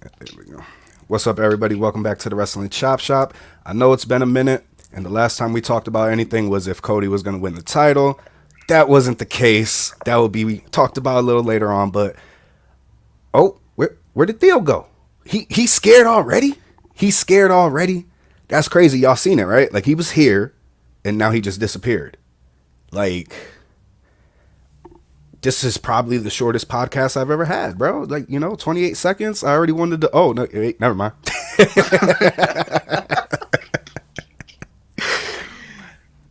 There we go. What's up, everybody? Welcome back to the Wrestling Chop Shop. I know it's been a minute, and the last time we talked about anything was if Cody was going to win the title. That wasn't the case. That will be talked about a little later on. But where did Theo go? He's scared already. He's scared already. That's crazy. Y'all seen it, right? Like he was here, and now he just disappeared. Like this is probably the shortest podcast I've ever had, bro. Like, 28 seconds. I already wanted to. Oh, no, wait, never mind.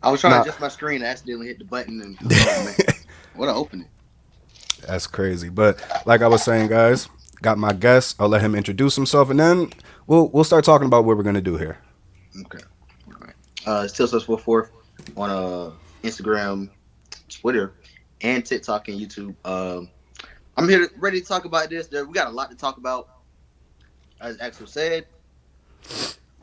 I was trying to adjust my screen. I accidentally hit the button and what an opening. That's crazy. But like I was saying, guys, got my guest. I'll let him introduce himself, and then we'll start talking about what we're gonna do here. Okay. All right. It's Tilsos44 on Instagram, Twitter, and TikTok and YouTube. I'm here ready to talk about this. We got a lot to talk about, as Axel said.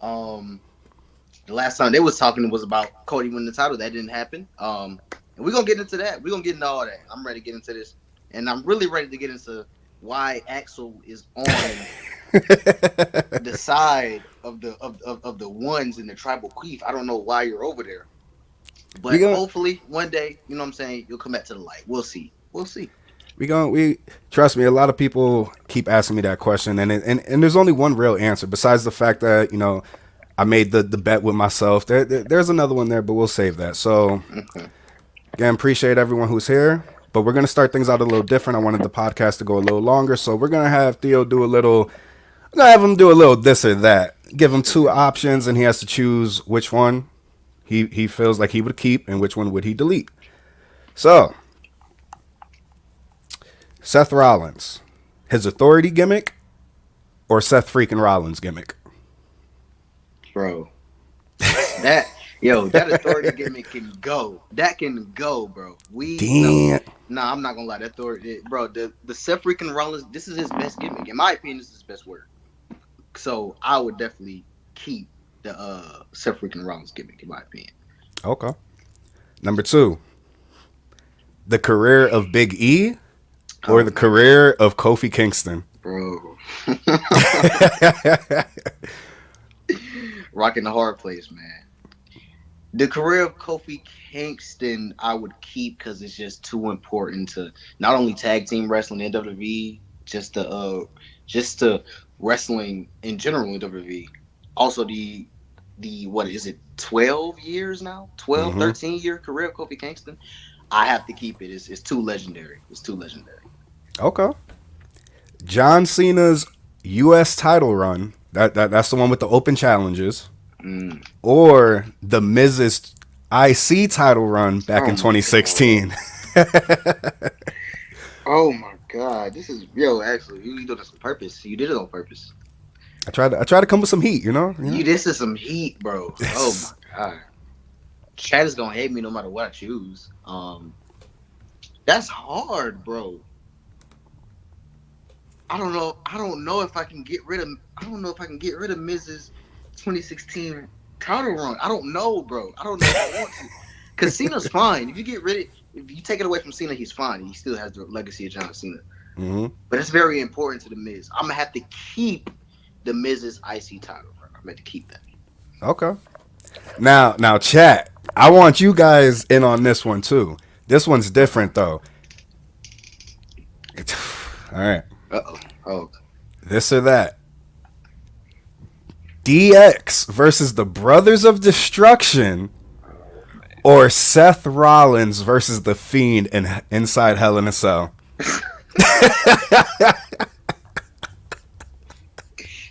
The last time they was talking was about Cody winning the title. That didn't happen. And we're gonna get into that. We're gonna get into all that. I'm ready to get into this, and I'm really ready to get into why Axel is on the side of the ones in the tribal queef. I don't know why you're over there, but hopefully one day, you know what I'm saying, you'll come back to the light. We'll see. We trust me. A lot of people keep asking me that question, and there's only one real answer besides the fact that I made the bet with myself. There's another one there, but we'll save that. So again, appreciate everyone who's here. But we're gonna start things out a little different. I wanted the podcast to go a little longer, so we're gonna have Theo do a little. I'm gonna have him do a little this or that. Give him two options, and he has to choose which one he feels like he would keep and which one would he delete. So, Seth Rollins, his authority gimmick, or Seth freaking Rollins gimmick? Bro, that authority gimmick can go. That can go, bro. Damn. Nah, I'm not gonna lie. That authority, bro. The Seth freaking Rollins. This is his best gimmick, in my opinion. This is his best work. So I would definitely keep the Seth freaking Rollins gimmick, in my opinion. Okay. Number 2, the career of Big E, or the career of Kofi Kingston. Bro. Rocking the hard place, man. The career of Kofi Kingston, I would keep because it's just too important to not only tag team wrestling in WWE, just to wrestling in general in WWE. Also, the what is it, 12 years now? 12, 13-year career of Kofi Kingston. I have to keep it. It's too legendary. It's too legendary. Okay. John Cena's U.S. title run. That's the one with the open challenges. Or the Miz's IC title run back in 2016. Oh my God! This is actually, you did this on purpose. You did it on purpose. I tried to come with some heat, This is some heat, bro. Oh my God! Chad is gonna hate me no matter what I choose. That's hard, bro. I don't know if I can get rid of. I don't know if I can get rid of Miz's 2016 title run. I don't know, bro. I don't know if I want to. Because Cena's fine. If you take it away from Cena, he's fine. He still has the legacy of John Cena. But it's very important to the Miz. I'm gonna have to keep the Miz's IC title run. I'm gonna have to keep that. Okay. Now, chat. I want you guys in on this one too. This one's different though. All right. Oh. This or that. DX versus the Brothers of Destruction, or Seth Rollins versus the Fiend inside Hell in a Cell.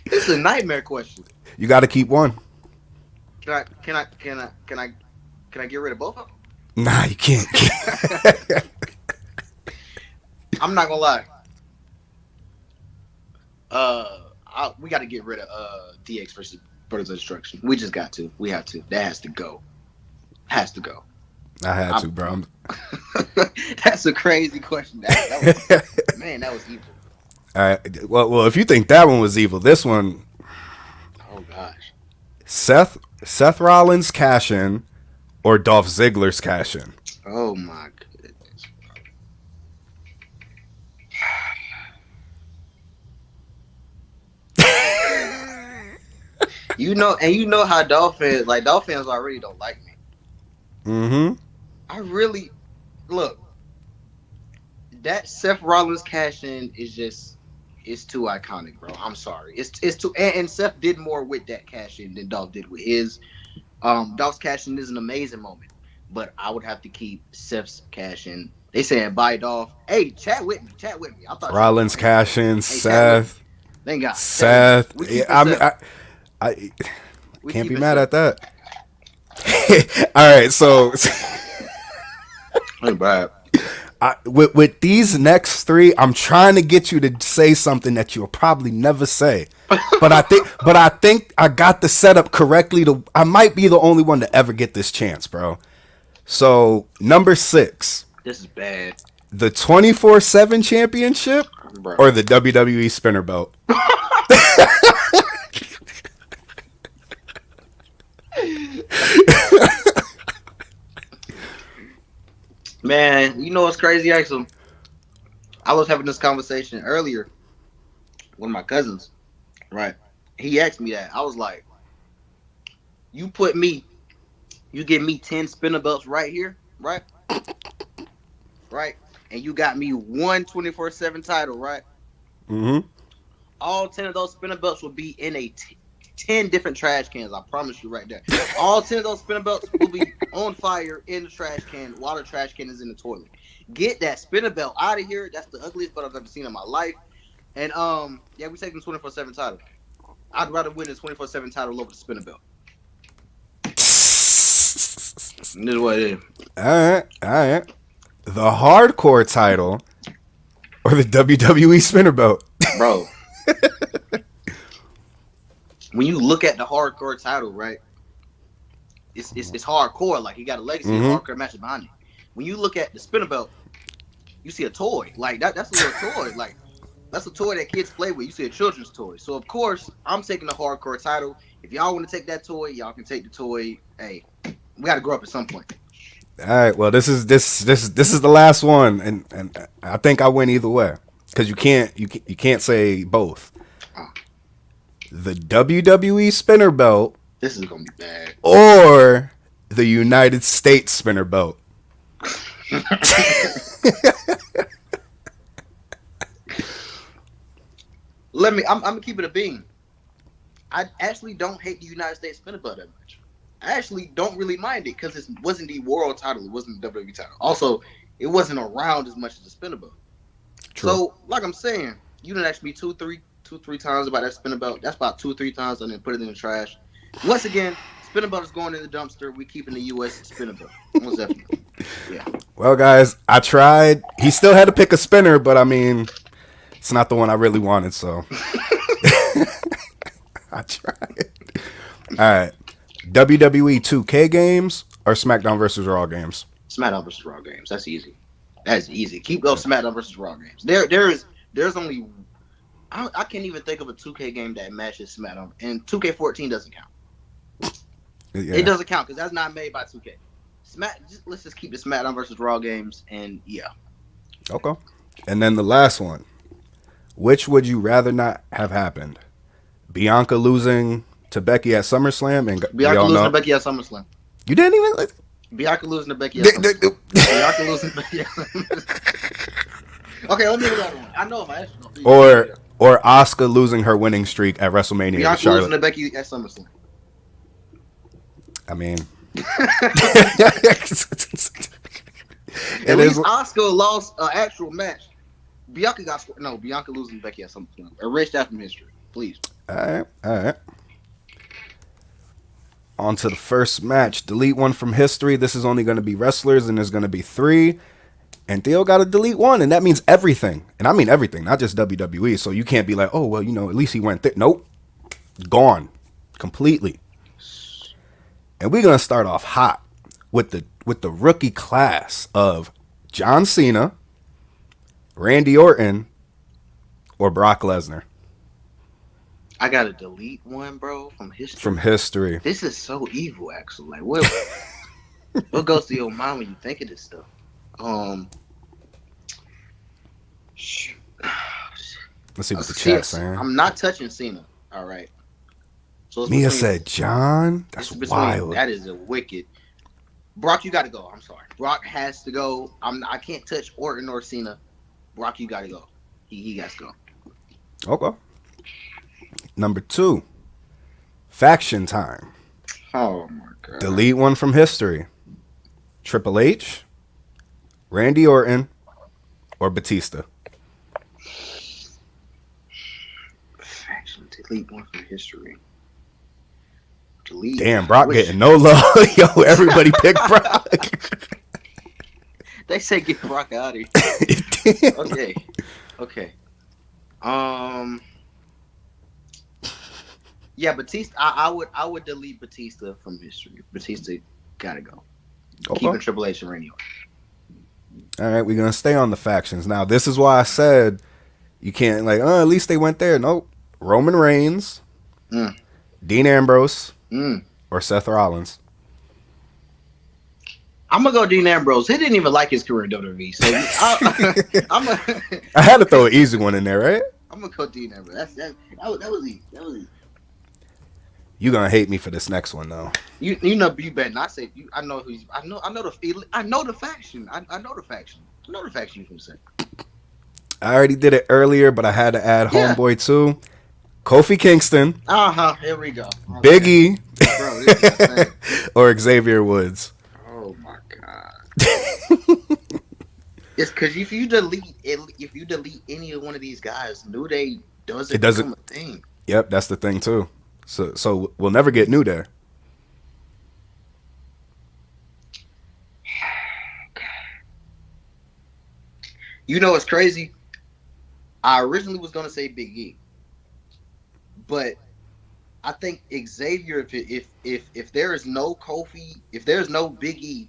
This is a nightmare question. You got to keep one. Can I get rid of both of them? Nah, you can't. I'm not gonna lie. We got to get rid of DX versus Brothers of Destruction. We just got to. We have to. That has to go. I had to, bro. That's a crazy question. That was evil. All right. Well, if you think that one was evil, this one. Oh gosh. Seth Rollins cash in, or Dolph Ziggler's cash in. Oh my goodness. you know how Dolphins already don't like me. Mm-hmm. I really look that Seth Rollins cash in is just it's too iconic, bro. I'm sorry. It's too and Seth did more with that cash in than Dolph did with his. Dolph's cash in is an amazing moment, but I would have to keep Seth's cash in. They saying bye Dolph. Hey, chat with me. Chat with me. I thought y'all was Rollins, on Heyman train. Cashin, Hey, chat with me. Seth, Thank God. Chat with me. Seth. We Yeah, keeping Seth. I We can't be keeping mad Seth. at that. All right, so Hey, bad. with these next three, I'm trying to get you to say something that you'll probably never say. But I think I got the setup correctly. I might be the only one to ever get this chance, bro. So number 6, This is bad, the 24/7 championship bro. or the WWE spinner belt. Man, you know what's crazy, Axel? I was having this conversation earlier with my cousins, right? He asked me that. I was like, you put me, you give me 10 spinner belts right here, right? Right? And you got me one 24/7 title, right? Mm-hmm. All 10 of those spinner belts will be in 10 different trash cans. I promise you right there. All 10 of those spinner belts will be on fire in the trash can while the trash can is in the toilet. Get that spinner belt out of here. That's the ugliest belt I've ever seen in my life. And yeah, we taking the 24/7 title. I'd rather win the 24/7 title over the spinner belt. This is what it is. All right, all right. The hardcore title or the WWE spinner belt. Bro, when you look at the hardcore title, right? It's hardcore. Like, you got a legacy of Mm-hmm. hardcore matches behind it. When you look at the spinner belt, you see a toy. Like that's a little toy. Like that's a toy that kids play with. You see a children's toy. So of course I'm taking the hardcore title. If y'all want to take that toy, y'all can take the toy. Hey, we got to grow up at some point. All right. Well, this is the last one, and I think I win either way because you can't say both. Oh, The WWE spinner belt this is gonna be bad. or the United States spinner belt. I'm gonna keep it a bean. I actually don't hate the United States spinner belt that much. I actually don't really mind it because it wasn't the world title. It wasn't the WWE title. Also, it wasn't around as much as the spinner belt. True. So, like I'm saying, you didn't ask me two, three times about that spinner belt. That's about 2, 3 times, and then put it in the trash. Once again, spinner belt is going in the dumpster. We keeping the U.S. spinner belt. Most definitely. Yeah. Well, guys, I tried. He still had to pick a spinner, but I mean, it's not the one I really wanted, so I tried. All right. WWE 2K games or SmackDown versus Raw games? SmackDown versus Raw games. That's easy. That's easy. Keep those SmackDown versus Raw games. There's only I can't even think of a 2K game that matches SmackDown, and 2K14 doesn't count. Yeah. It doesn't count because that's not made by 2K. Let's just keep the SmackDown versus Raw games, and yeah. Okay. And then the last one. Which would you rather not have happened? Bianca losing to Becky at SummerSlam, and we Bianca all losing know to Becky at SummerSlam. you didn't even. Bianca losing to Becky at SummerSlam. Bianca losing to Becky at SummerSlam. Okay, let me do another one. I know if I ask you, or Asuka losing her winning streak at WrestleMania. Bianca Charlotte. losing to Becky at SummerSlam. I mean, At least Asuka lost an actual match. Bianca losing to Becky at SummerSlam. Erase that from history, please. All right, all right. On to the first match. Delete one from history. This is only going to be wrestlers, and there's going to be 3. And Theo got to delete one, and that means everything. And I mean everything, not just WWE. So you can't be like, oh, well, at least he went there. Nope. Gone. Completely. And we're going to start off hot with the rookie class of John Cena, Randy Orton, or Brock Lesnar. I gotta delete one, bro, from history. From history. This is so evil, Axel. Like, what goes through your mind when you think of this stuff? Let's see what the chat's saying. I'm not touching Cena. All right. So it's Mia between. said John. It's That's between. wild. That is a wicked. Brock, you got to go. I'm sorry. Brock has to go. I can't touch Orton or Cena. Brock, you got to go. He got to go. Okay. Number 2, faction time. Oh my god. Delete one from history. Triple H, Randy Orton, or Batista. Faction. Delete one from history. Delete. Damn, Brock getting no love. Yo, everybody pick Brock. They say get Brock out of here. Damn. Okay. Yeah, Batista. I would delete Batista from history. Batista gotta go. Okay. Keeping Triple H and Randy Orton. All right, we're gonna stay on the factions now. This is why I said you can't at least they went there. Nope. Roman Reigns, Dean Ambrose, or Seth Rollins. I'm gonna go Dean Ambrose. He didn't even like his career in WWE, so I had to throw an easy one in there, right? I'm gonna go Dean Ambrose. That was easy. That was easy. You gonna hate me for this next one though. You better not say. I know the faction. I know the faction. I know the faction you from say. I already did it earlier, but I had to add Homeboy too. Kofi Kingston. Here we go. Big E. Bro, this is insane. Or Xavier Woods. Oh my god. It's because if you delete any of one of these guys, New Day doesn't become a thing. Yep, that's the thing too. So we'll never get New Day. You know what's crazy? I originally was gonna say Big E, but I think Xavier. If there is no Kofi, if there's no Big E,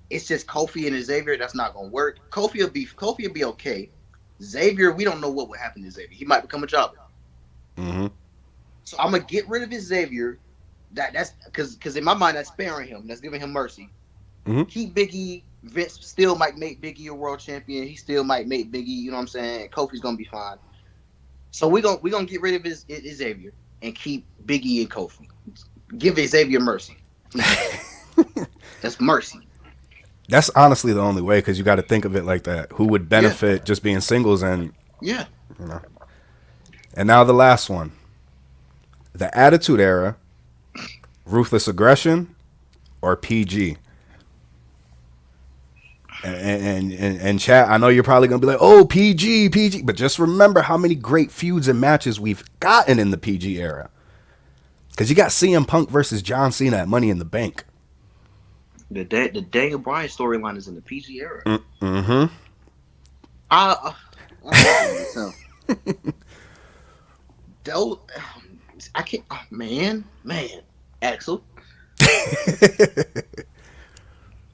it's just Kofi and Xavier. That's not gonna work. Kofi will be okay. Xavier, we don't know what would happen to Xavier. He might become a jobber. Mm-hmm. So I'm gonna get rid of his Xavier. That's because in my mind that's sparing him. That's giving him mercy. Mm-hmm. Keep Big E. Vince still might make Big E a world champion. He still might make Big E. You know what I'm saying? Kofi's gonna be fine. So we're gonna get rid of his Xavier and keep Big E and Kofi. Give Xavier mercy. That's mercy. That's honestly the only way, because you got to think of it like that. Who would benefit just being singles and And now the last one. The Attitude Era, Ruthless Aggression, or PG. And chat, I know you're probably going to be like, oh, PG. But just remember how many great feuds and matches we've gotten in the PG era. Because you got CM Punk versus John Cena at Money in the Bank. The Daniel Bryan storyline is in the PG era. Mm-hmm. I can't. Oh, man, Axel.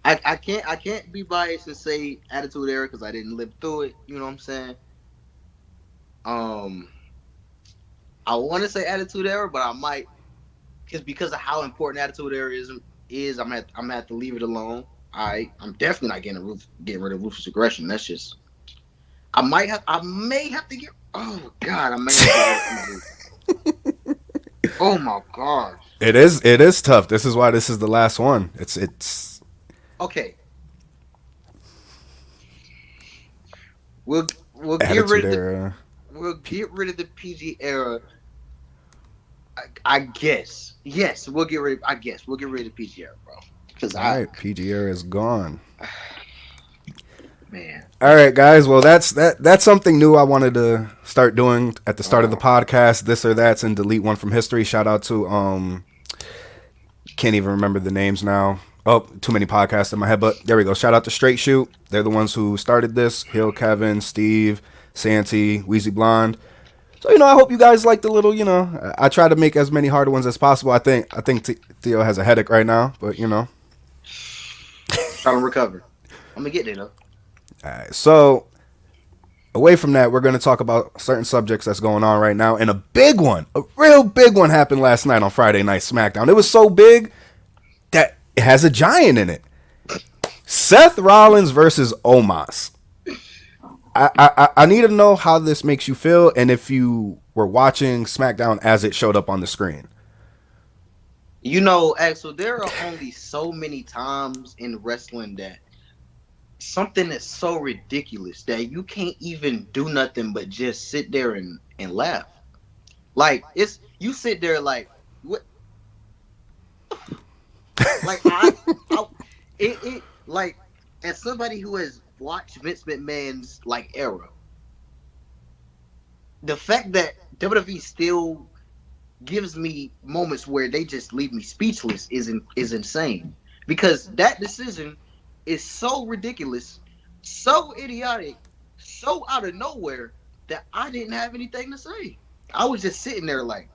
I can't be biased and say Attitude Era because I didn't live through it. You know what I'm saying? I want to say Attitude Era, but I might because of how important Attitude Era is. I'm gonna have to leave it alone. I'm definitely not getting rid of Ruthless Aggression. That's just. I may have to get. Oh God, I may have to get. Oh my gosh. It is tough. This is why this is the last one. It's okay. We'll get rid of the PG era. I guess. Yes, we'll get rid of the PG era, bro. Alright, PG era is gone. Man. All right, guys. Well, that's something new I wanted to start doing at the start of the podcast. This or that's and delete one from history. Shout out to can't even remember the names now. Oh, too many podcasts in my head, but there we go. Shout out to Straight Shoot. They're the ones who started this. Hill, Kevin, Steve, Santee, Wheezy Blonde. So, I hope you guys like the little, I try to make as many hard ones as possible. I think Theo has a headache right now, but trying to recover. I'm gonna get there though. All right, so away from that, we're going to talk about certain subjects that's going on right now. And a real big one happened last night on Friday Night SmackDown. It was so big that it has a giant in it. Seth Rollins versus Omos. I need to know how this makes you feel, and if you were watching SmackDown as it showed up on the screen. You know, Axel, there are only so many times in wrestling that something is so ridiculous that you can't even do nothing but just sit there and laugh. Like it's you sit there like what like I it like as somebody who has watched Vince McMahon's like era, the fact that WWE still gives me moments where they just leave me speechless is insane because that decision is so ridiculous, so idiotic, so out of nowhere that I didn't have anything to say. I was just sitting there like,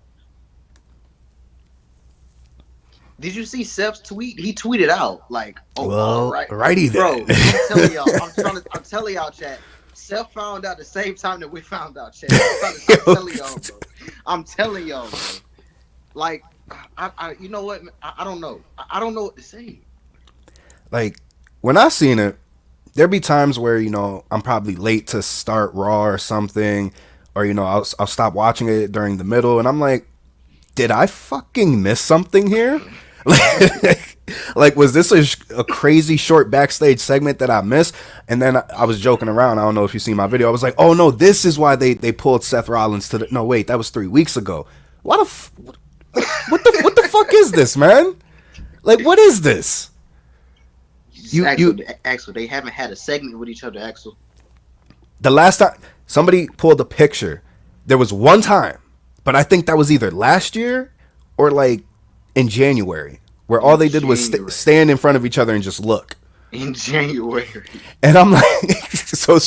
did you see Seth's tweet? He tweeted out like, "Oh, all Well, right, righty bro." then. I'm telling y'all, I'm telling y'all, chat. Seth found out the same time that we found out, chat. I'm telling y'all, bro. I'm telling y'all, bro. Like, you know what? I don't know. I don't know what to say. Like when I seen it, there be times where I'm probably late to start Raw or something, or I'll stop watching it during the middle, and I'm like, did I fucking miss something here? Like was this a crazy short backstage segment that I missed? And then I was joking around. I don't know if you seen my video. I was like, oh no, this is why they pulled Seth Rollins to the. No, wait, that was 3 weeks ago. What the fuck is this, man? Like, what is this? Axel, they haven't had a segment with each other, Axel. The last time somebody pulled a picture, there was one time, but I think that was either last year or like in January, where all they did was stand in front of each other and just look. In January. And I'm like, so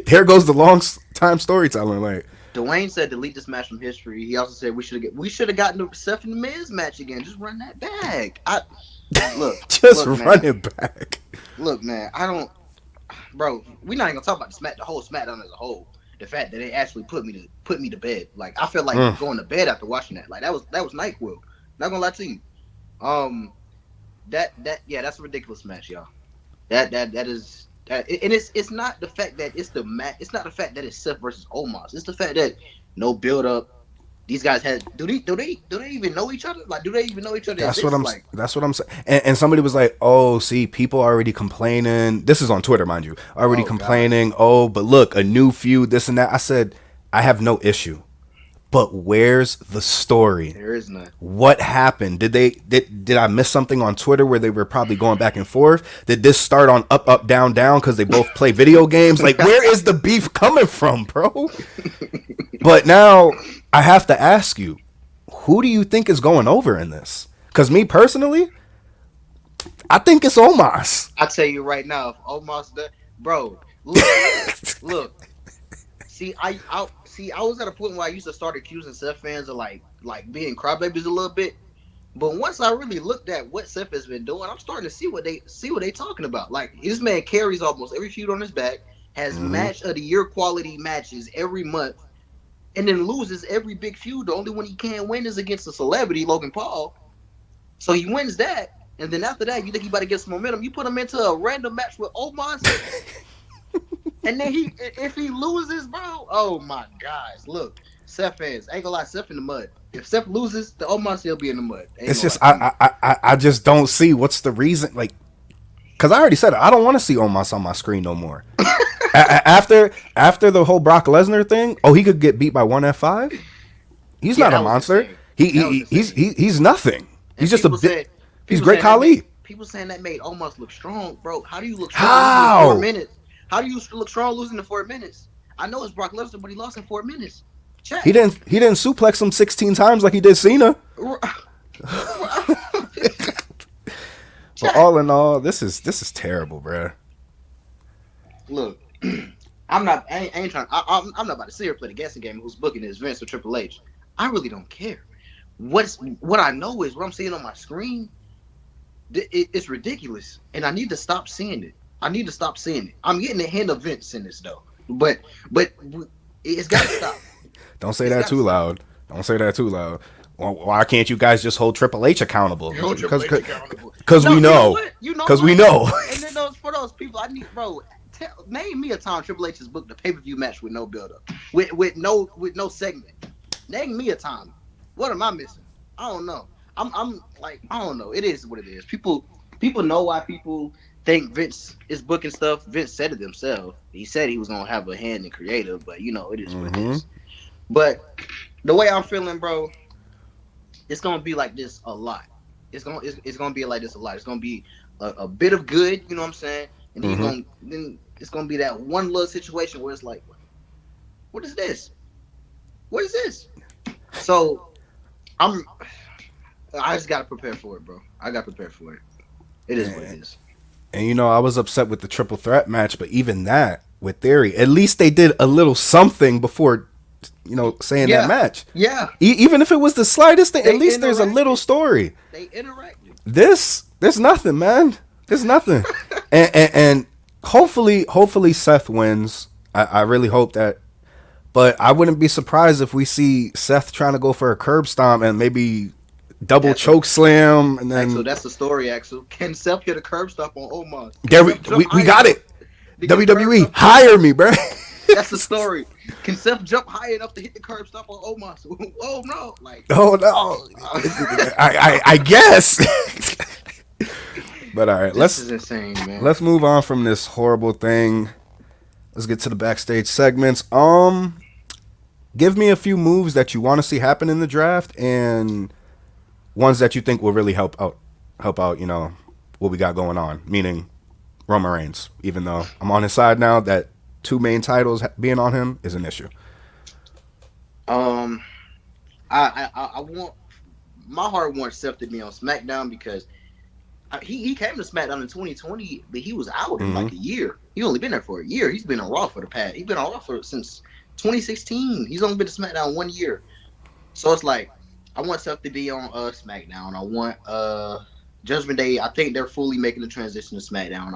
there goes the long time storytelling. Like Dwayne said, delete this match from history. He also said we should have gotten the Seth and the Miz match again. Just run that back. Just run it back. Look, man, I don't, bro. We're not even gonna talk about the whole SmackDown as a whole. The fact that they actually put me to bed. Like I feel like going to bed after watching that. Like that was NyQuil. Not gonna lie to you. That's a ridiculous match, y'all. That is. And it's not the fact that it's the match. It's not the fact that it's Seth versus Omos. It's the fact that no build up. These guys had do they even know each other? Like do they even know each other? That's what I'm saying. And somebody was like, "Oh, see, people already complaining." This is on Twitter, mind you. Already complaining. God. Oh, but look, a new feud, this and that. I said, I have no issue. But where's the story? There is none. What happened? Did I miss something on Twitter where they were probably going back and forth? Did this start on up, down, down because they both play video games? Like, where is the beef coming from, bro? But now I have to ask you, who do you think is going over in this? Because me personally, I think it's Omos. I tell you right now, if Omos, bro, look. See, I was at a point where I used to start accusing Seth fans of like being crybabies a little bit. But once I really looked at what Seth has been doing, I'm starting to see what they talking about. Like this man carries almost every feud on his back, has match of the year quality matches every month, and then loses every big feud. The only one he can't win is against a celebrity, Logan Paul. So he wins that, and then after that, you think he about to get some momentum. You put him into a random match with Omos. And then if he loses, bro, oh my gosh. Look, Seth fans, ain't gonna lie, Seth in the mud. If Seth loses, the Omos he'll be in the mud. It's just I just don't see what's the reason. Like, because I already said it, I don't want to see Omos on my screen no more. after the whole Brock Lesnar thing, he could get beat by one F5. He's not a monster. He's nothing. He's just a bit. He's great Khali. People saying that made Omos look strong, bro. How do you look strong in 4 minutes? How do you look strong losing in 4 minutes? I know it's Brock Lesnar, but he lost in 4 minutes. Check. He didn't suplex him 16 times like he did Cena. But all in all, this is terrible, bro. Look, I'm not about to sit here and play the guessing game. Who's booking this, Vince or Triple H? I really don't care. What I know is what I'm seeing on my screen. It's ridiculous, and I need to stop seeing it. I'm getting the hint of Vince in this though, but it's got to stop. Don't say that too loud. Don't say that too loud. Well, why can't you guys just hold Triple H accountable? Because we know. And then for those people, I need Name me a time Triple H has booked a pay per view match with no build up, with no segment. Name me a time. What am I missing? I don't know. I'm like I don't know. It is what it is. People know why people think Vince is booking stuff. Vince said it himself. He said he was gonna have a hand in creative, but it is what it Mm-hmm. is. But the way I'm feeling, bro, it's gonna be like this a lot. It's gonna be like this a lot. It's gonna be a bit of good, you know what I'm saying? And then Mm-hmm. it's gonna be that one little situation where it's like, what is this? What is this? So I'm I just gotta prepare for it, bro. I gotta prepare for it. It is what it And, is. and I was upset with the triple threat match, but even that with Theory, at least they did a little something before, saying that Yeah, match. yeah. Even if it was the slightest thing, at They least there's a little interacted. story. They interacted. There's nothing, man. There's nothing. And hopefully Seth wins. I really hope that. But I wouldn't be surprised if we see Seth trying to go for a curb stomp and maybe double That's a choke slam, and Axel. then That's the story, Axel. Can Seth hit a curb stop on Omos? Can there we Seth jump we high got enough it. to get a curb WWE stop on hire Omos? me, bro. That's the story. Can Seth jump high enough to hit the curb stop on Omos? Oh no! Like, Oh no, I guess. But all right, this is insane, man. let's move on from this horrible thing. Let's get to the backstage segments. Give me a few moves that you want to see happen in the draft, and ones that you think will really help out. What we got going on. Meaning Roman Reigns. Even though I'm on his side now, that two main titles being on him is an issue. Um, I want my heart wants Seth to be on SmackDown because he came to SmackDown in 2020, but he was out in Mm-hmm. like a year. He only been there for a year. He's been on Raw for the past. He's been on Raw since 2016. He's only been to SmackDown 1 year. So it's like I want Seth to be on SmackDown. I want Judgment Day. I think they're fully making the transition to SmackDown.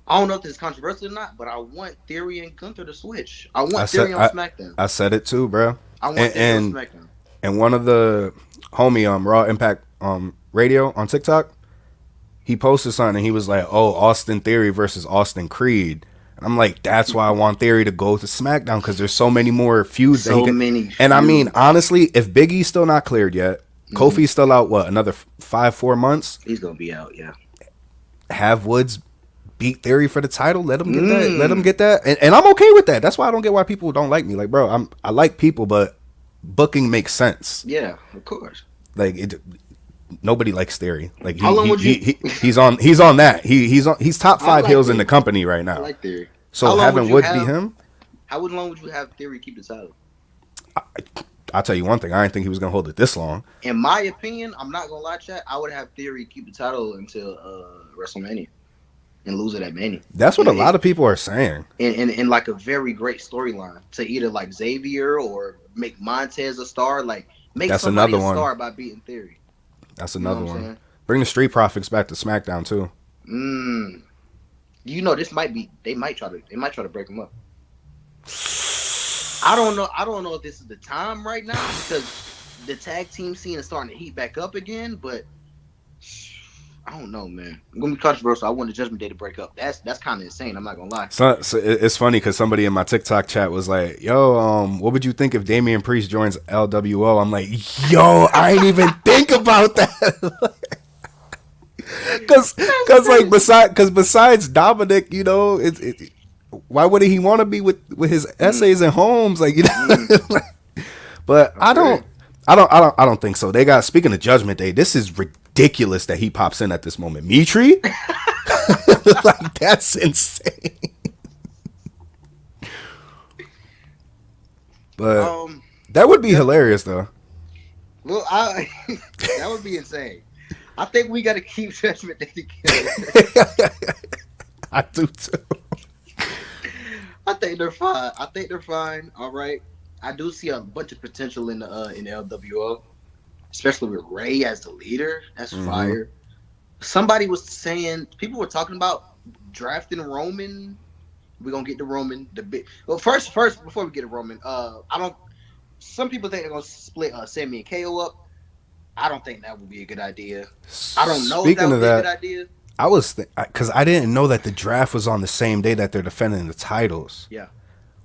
I don't know if this is controversial or not, but I want Theory and Gunther to switch. I I want said Theory on I, SmackDown. I said it too, bro. I want And Theory on and, SmackDown. and one of the homie Raw Impact radio on TikTok, he posted something and he was like, "Oh, Austin Theory versus Austin Creed." And I'm like, that's why I want Theory to go to SmackDown because there's so many more feuds that he So could. many And I mean, feuds. honestly, if Big E's still not cleared yet, Mhm. Kofi's still out. What, another 5-4 months? He's gonna be out. Yeah. Have Woods beat Theory for the title. Let him get that. Let him Mm. get that. And I'm okay with that. That's why I don't get why people don't like me. Like, bro, I like people, but booking makes sense. Yeah. Of course. Like nobody likes Theory. Like How long would you? he's on that. He's top I five like heels in the Theory. company right I now. like Theory. How So long would having you Woods beat have? him, How long would you have Theory keep the title? I'll tell you one thing. I didn't think he was gonna hold it this long. In my opinion, I'm not gonna lie, chat. I would have Theory keep the title until WrestleMania and lose it at Mania. That's what And a lot of people are saying. in like a very great storyline to either like Xavier or make Montez a star, like make That's somebody another a one. star by beating Theory. That's You know another what I'm one. saying? Bring the Street Profits back to SmackDown too. Mm. This might be they might try to break him up. I don't know if this is the time right now because the tag team scene is starting to heat back up again, but I don't know, man. I'm gonna be controversial. I want the Judgment Day to break up. That's kind of insane. I'm not gonna lie. So it's funny because somebody in my TikTok chat was like, "Yo, what would you think if Damian Priest joins LWO?" I'm like, "Yo, I ain't even think about that." Besides Dominic, why wouldn't he want to be with his essays and Holmes, like But Okay. I don't think so. They got, speaking of Judgment Day, this is ridiculous that he pops in at this moment. Mitri, like that's insane. But Um. that would be Yeah. hilarious though. Well, that would be insane. I think we got to keep Judgment Day together. I do too. I think they're fine. I think they're fine. All right. I do see a bunch of potential in the LWO, especially with Ray as the leader. That's fire. Somebody was saying people were talking about drafting Roman. We're gonna get to Roman. Well, first before we get to Roman, I don't. Some people think they're gonna split Sammy and KO up. I don't think that would be a good idea. I don't know if that Speaking would of be a good that, idea. I was because I didn't know that the draft was on the same day that they're defending the titles. Yeah,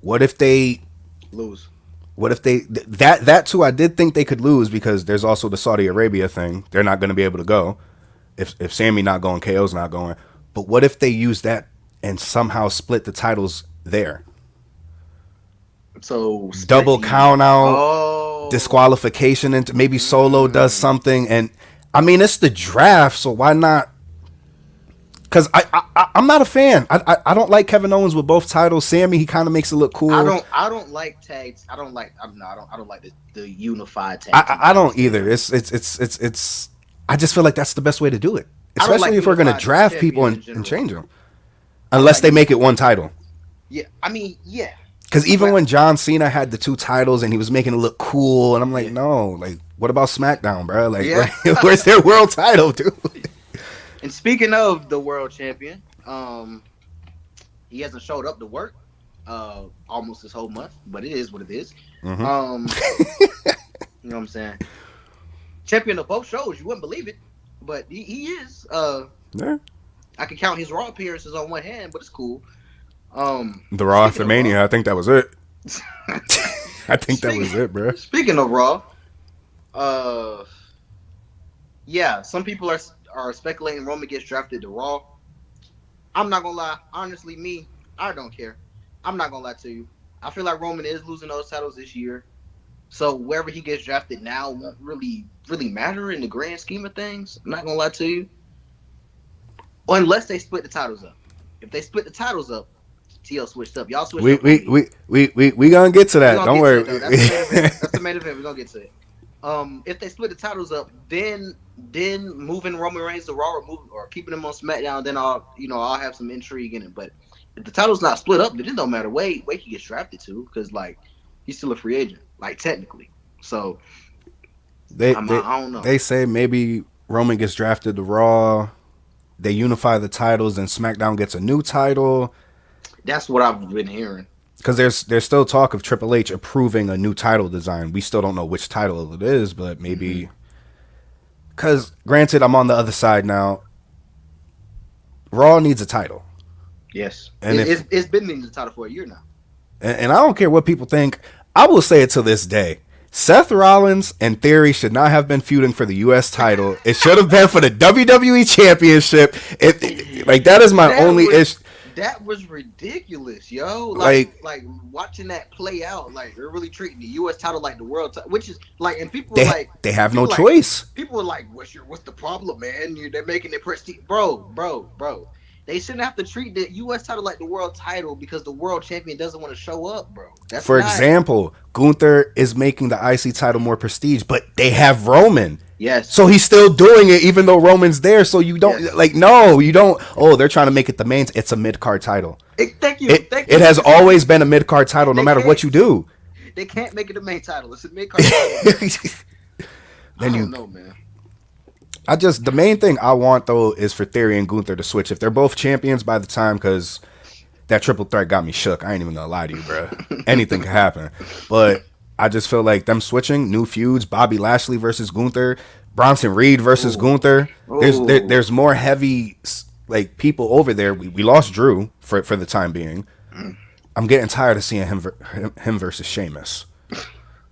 What if they? lose. What if they that too? I did think they could lose because there's also the Saudi Arabia thing. They're not going to be able to go if Sammy not going, KO's not going. But what if they use that and somehow split the titles there? So split Double the count out, oh. disqualification, and maybe Solo does Mm. something. And I mean, it's the draft, so why not? Because I'm not a fan. I don't like Kevin Owens with both titles. Sammy, he kind of makes it look cool. I don't like tags. I don't like. I'm no. I don't like the unified tag team I titles don't there. either. It's. I just feel like that's the best way to do it, I don't especially like if we're gonna unified draft people champions in and general. change them, I don't unless like they make it unified. one title. Yeah, I mean, yeah, Because even but when John Cena had the two titles and he was making it look cool, and I'm like, yeah, no, like, what about SmackDown, bro? Like, yeah. where's their world title, dude? And speaking of the world champion, he hasn't showed up to work almost this whole month, but it is what it is. Hmm. Um, you know what I'm saying? Champion of both shows, you wouldn't believe it, but he is. Yeah. I can count his Raw appearances on one hand, but it's cool. Um, The Raw speaking after of Raw, Mania, I think that was it. I think that speaking was it, bro. speaking of Raw, uh, yeah, some people are speculating Roman gets drafted to Raw. I'm not gonna lie, honestly, I don't care. I'm not gonna lie to you. I feel like Roman is losing those titles this year, so wherever he gets drafted now won't really matter in the grand scheme of things. I'm not gonna lie to you, unless they split the titles up. If they split the titles up, TL switched up. Y'all switched We up on we me. we we gonna get to We're that. gonna Don't get to worry. it though. That's the main event. That's the main event. We're gonna get to it. If they split the titles up, then moving Roman Reigns to Raw or keeping him on SmackDown, then I'll have some intrigue in it. But if the title's not split up, then it don't matter. Wait, he gets drafted to because like he's still a free agent, like technically. So they they I don't know. they say maybe Roman gets drafted to Raw. They unify the titles, and SmackDown gets a new title. That's what I've been hearing. Because there's still talk of Triple H approving a new title design. We still don't know which title it is, but Hmm. maybe. Because granted, I'm on the other side now. Raw needs a title, Yes, and if it's been in the title for a year now. and I don't care what people think. I will say it to this day. Seth Rollins and Theory should not have been feuding for the U.S. title. It should have been for the WWE Championship. Like that is my That only was issue. that was ridiculous, yo. Like Like watching that play out. Like they're really treating the U.S. title like the world title, which is like, and they they have no choice. people were like, what's the problem, man? They're making it prestige, bro. They shouldn't have to treat the U.S. title like the world title because the world champion doesn't want to show up, bro. That's For not. example, Gunther is making the IC title more prestige, but they have Roman. Yes, So he's still doing it even though Roman's there. So you don't yes. like no, you don't. Oh, they're trying to make it the main. It's a mid card title. Thank you, It thank it you. has always been a mid card title, no They matter what can't. you do. They can't make it the main title. It's a mid card title now. I Then don't you, know, man. the main thing I want though is for Theory and Gunther to switch. If they're both champions by the time, because that triple threat got me shook. I ain't even gonna lie to you, bro. Anything can happen, but I just feel like them switching new feuds: Bobby Lashley versus Gunther, Bronson Reed versus Oh, Gunther. oh. There's more heavy like people over there. We lost Drew for the time being. I'm getting tired of seeing him versus Sheamus.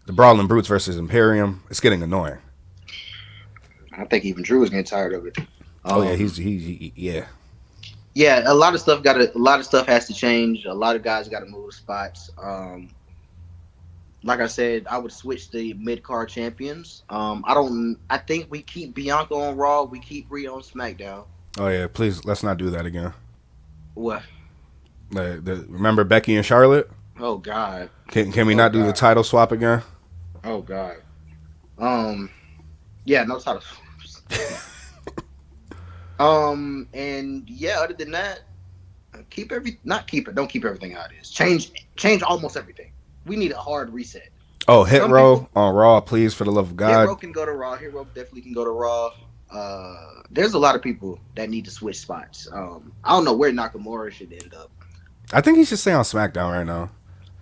The Brawling Brutes versus Imperium. It's getting annoying. I think even Drew is getting tired of it. Oh yeah, Um, yeah. yeah, a lot of stuff has to change. A lot of guys got to move spots. Like I said, I would switch the mid card champions. I don't. I think we keep Bianca on Raw. We keep Rhea on SmackDown. Oh yeah, please let's not do that again. What? Remember Becky and Charlotte? Oh God. Can we Oh not do the God. title swap again? Oh God. Um. Yeah. No titles. And yeah. Other than that, keep every not keep it. Don't keep everything how it is. Change almost everything. We need a hard reset. Oh, Hit Some Row people on Raw, please, for the love of Hero God. can go to Raw. Hero definitely can go to Raw. There's a lot of people that need to switch spots. I don't know where Nakamura should end up. I think he should stay on SmackDown right now.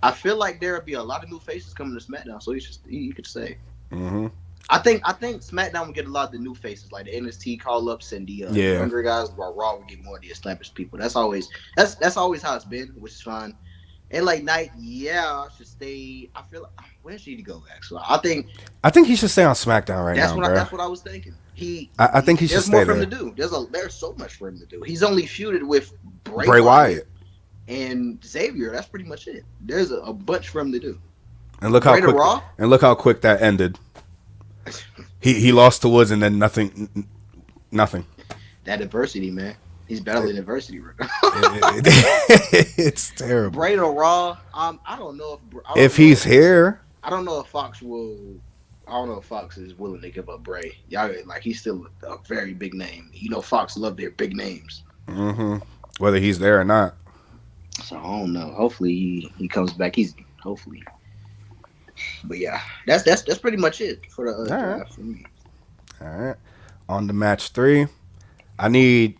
I feel like there'll be a lot of new faces coming to SmackDown, so he could stay. Hmm. I think SmackDown would get a lot of the new faces, like the NXT call ups and the Yeah, younger guys, while Raw would get more of the established people. That's always how it's been, which is fine. And like Knight, yeah, I should stay. I feel like where should he go, Axel? I think I think he should stay on SmackDown right now, bro. that's what I was thinking. I think he should There's stay more for him to there. do. There's so much for him to do. He's only feuded with Bray Bray Wyatt Wyatt, and Xavier. That's pretty much it. There's a bunch for him to do. and look how Bray to quick Raw. and look how quick that ended. He lost to Woods and then nothing. That adversity, man. He's battling adversity right now. It's terrible. Bray to Raw. I don't know if If he's here, I don't know if Fox will. I don't know if Fox is willing to give up Bray. Y'all like he's still a very big name. You know, Fox love their big names. whether he's there or not. So I don't know. Hopefully he comes back. He's hopefully. But yeah, that's pretty much it for the All right. draft for me. All right. On to match 3. I need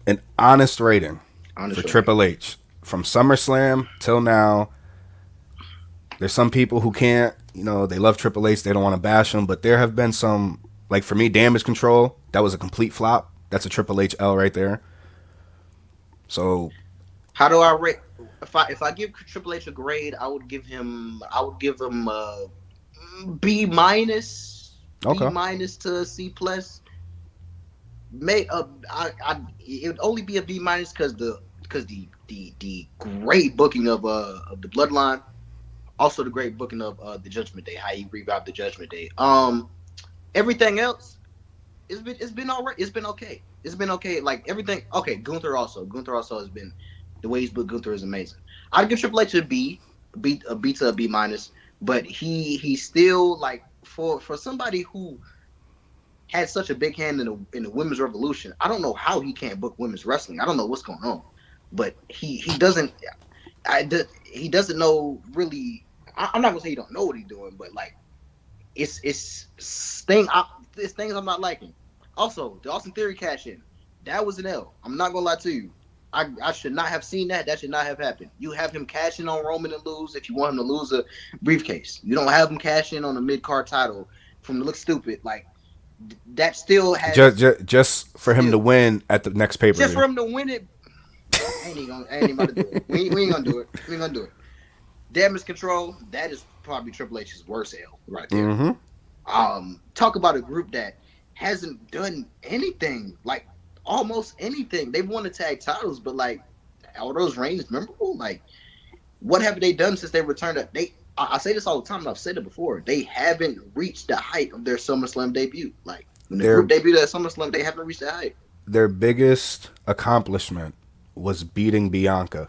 an honest rating for Honestly, Triple H from SummerSlam till now. There's some people who can't, they love Triple H. They don't want to bash him, but there have been some, like for me, Damage Control. That was a complete flop. That's a Triple H L right there. So how do I rate? If I give Triple H a grade, I would give him B minus, okay, B minus to C plus. May it would only be a B minus because the great booking of the Bloodline, also the great booking of the Judgment Day, how he revived the Judgment Day. Everything else, it's been all right. It's been okay. It's been okay. Like everything. Okay, Gunther also has been the way he's booked. Gunther is amazing. I'd give Triple H a B to a B minus, but he's still like for somebody who had such a big hand in the women's revolution. I don't know how he can't book women's wrestling. I don't know what's going on, but he doesn't. He doesn't know really. I'm not gonna say he don't know what he's doing, but like it's things I'm not liking. Also, the Austin Theory cash in, that was an L. I'm not gonna lie to you. I should not have seen that. That should not have happened. You have him cash in on Roman and lose if you want him to lose a briefcase. You don't have him cash in on a mid card title from to look stupid. Like that still has just for him to still win at the next pay per just for view. him to win it. I ain't about to do it. We ain't gonna do it. We ain't gonna do it. Damage Control. That is probably Triple H's worst L right there. Talk about a group that hasn't done anything, like almost anything. They've won the tag titles, but like are those reigns memorable? Like what have they done since they returned? I say this all the time, and I've said it before. They haven't reached the height of their SummerSlam debut. Like when the group debuted at SummerSlam, they haven't reached that height. Their biggest accomplishment was beating Bianca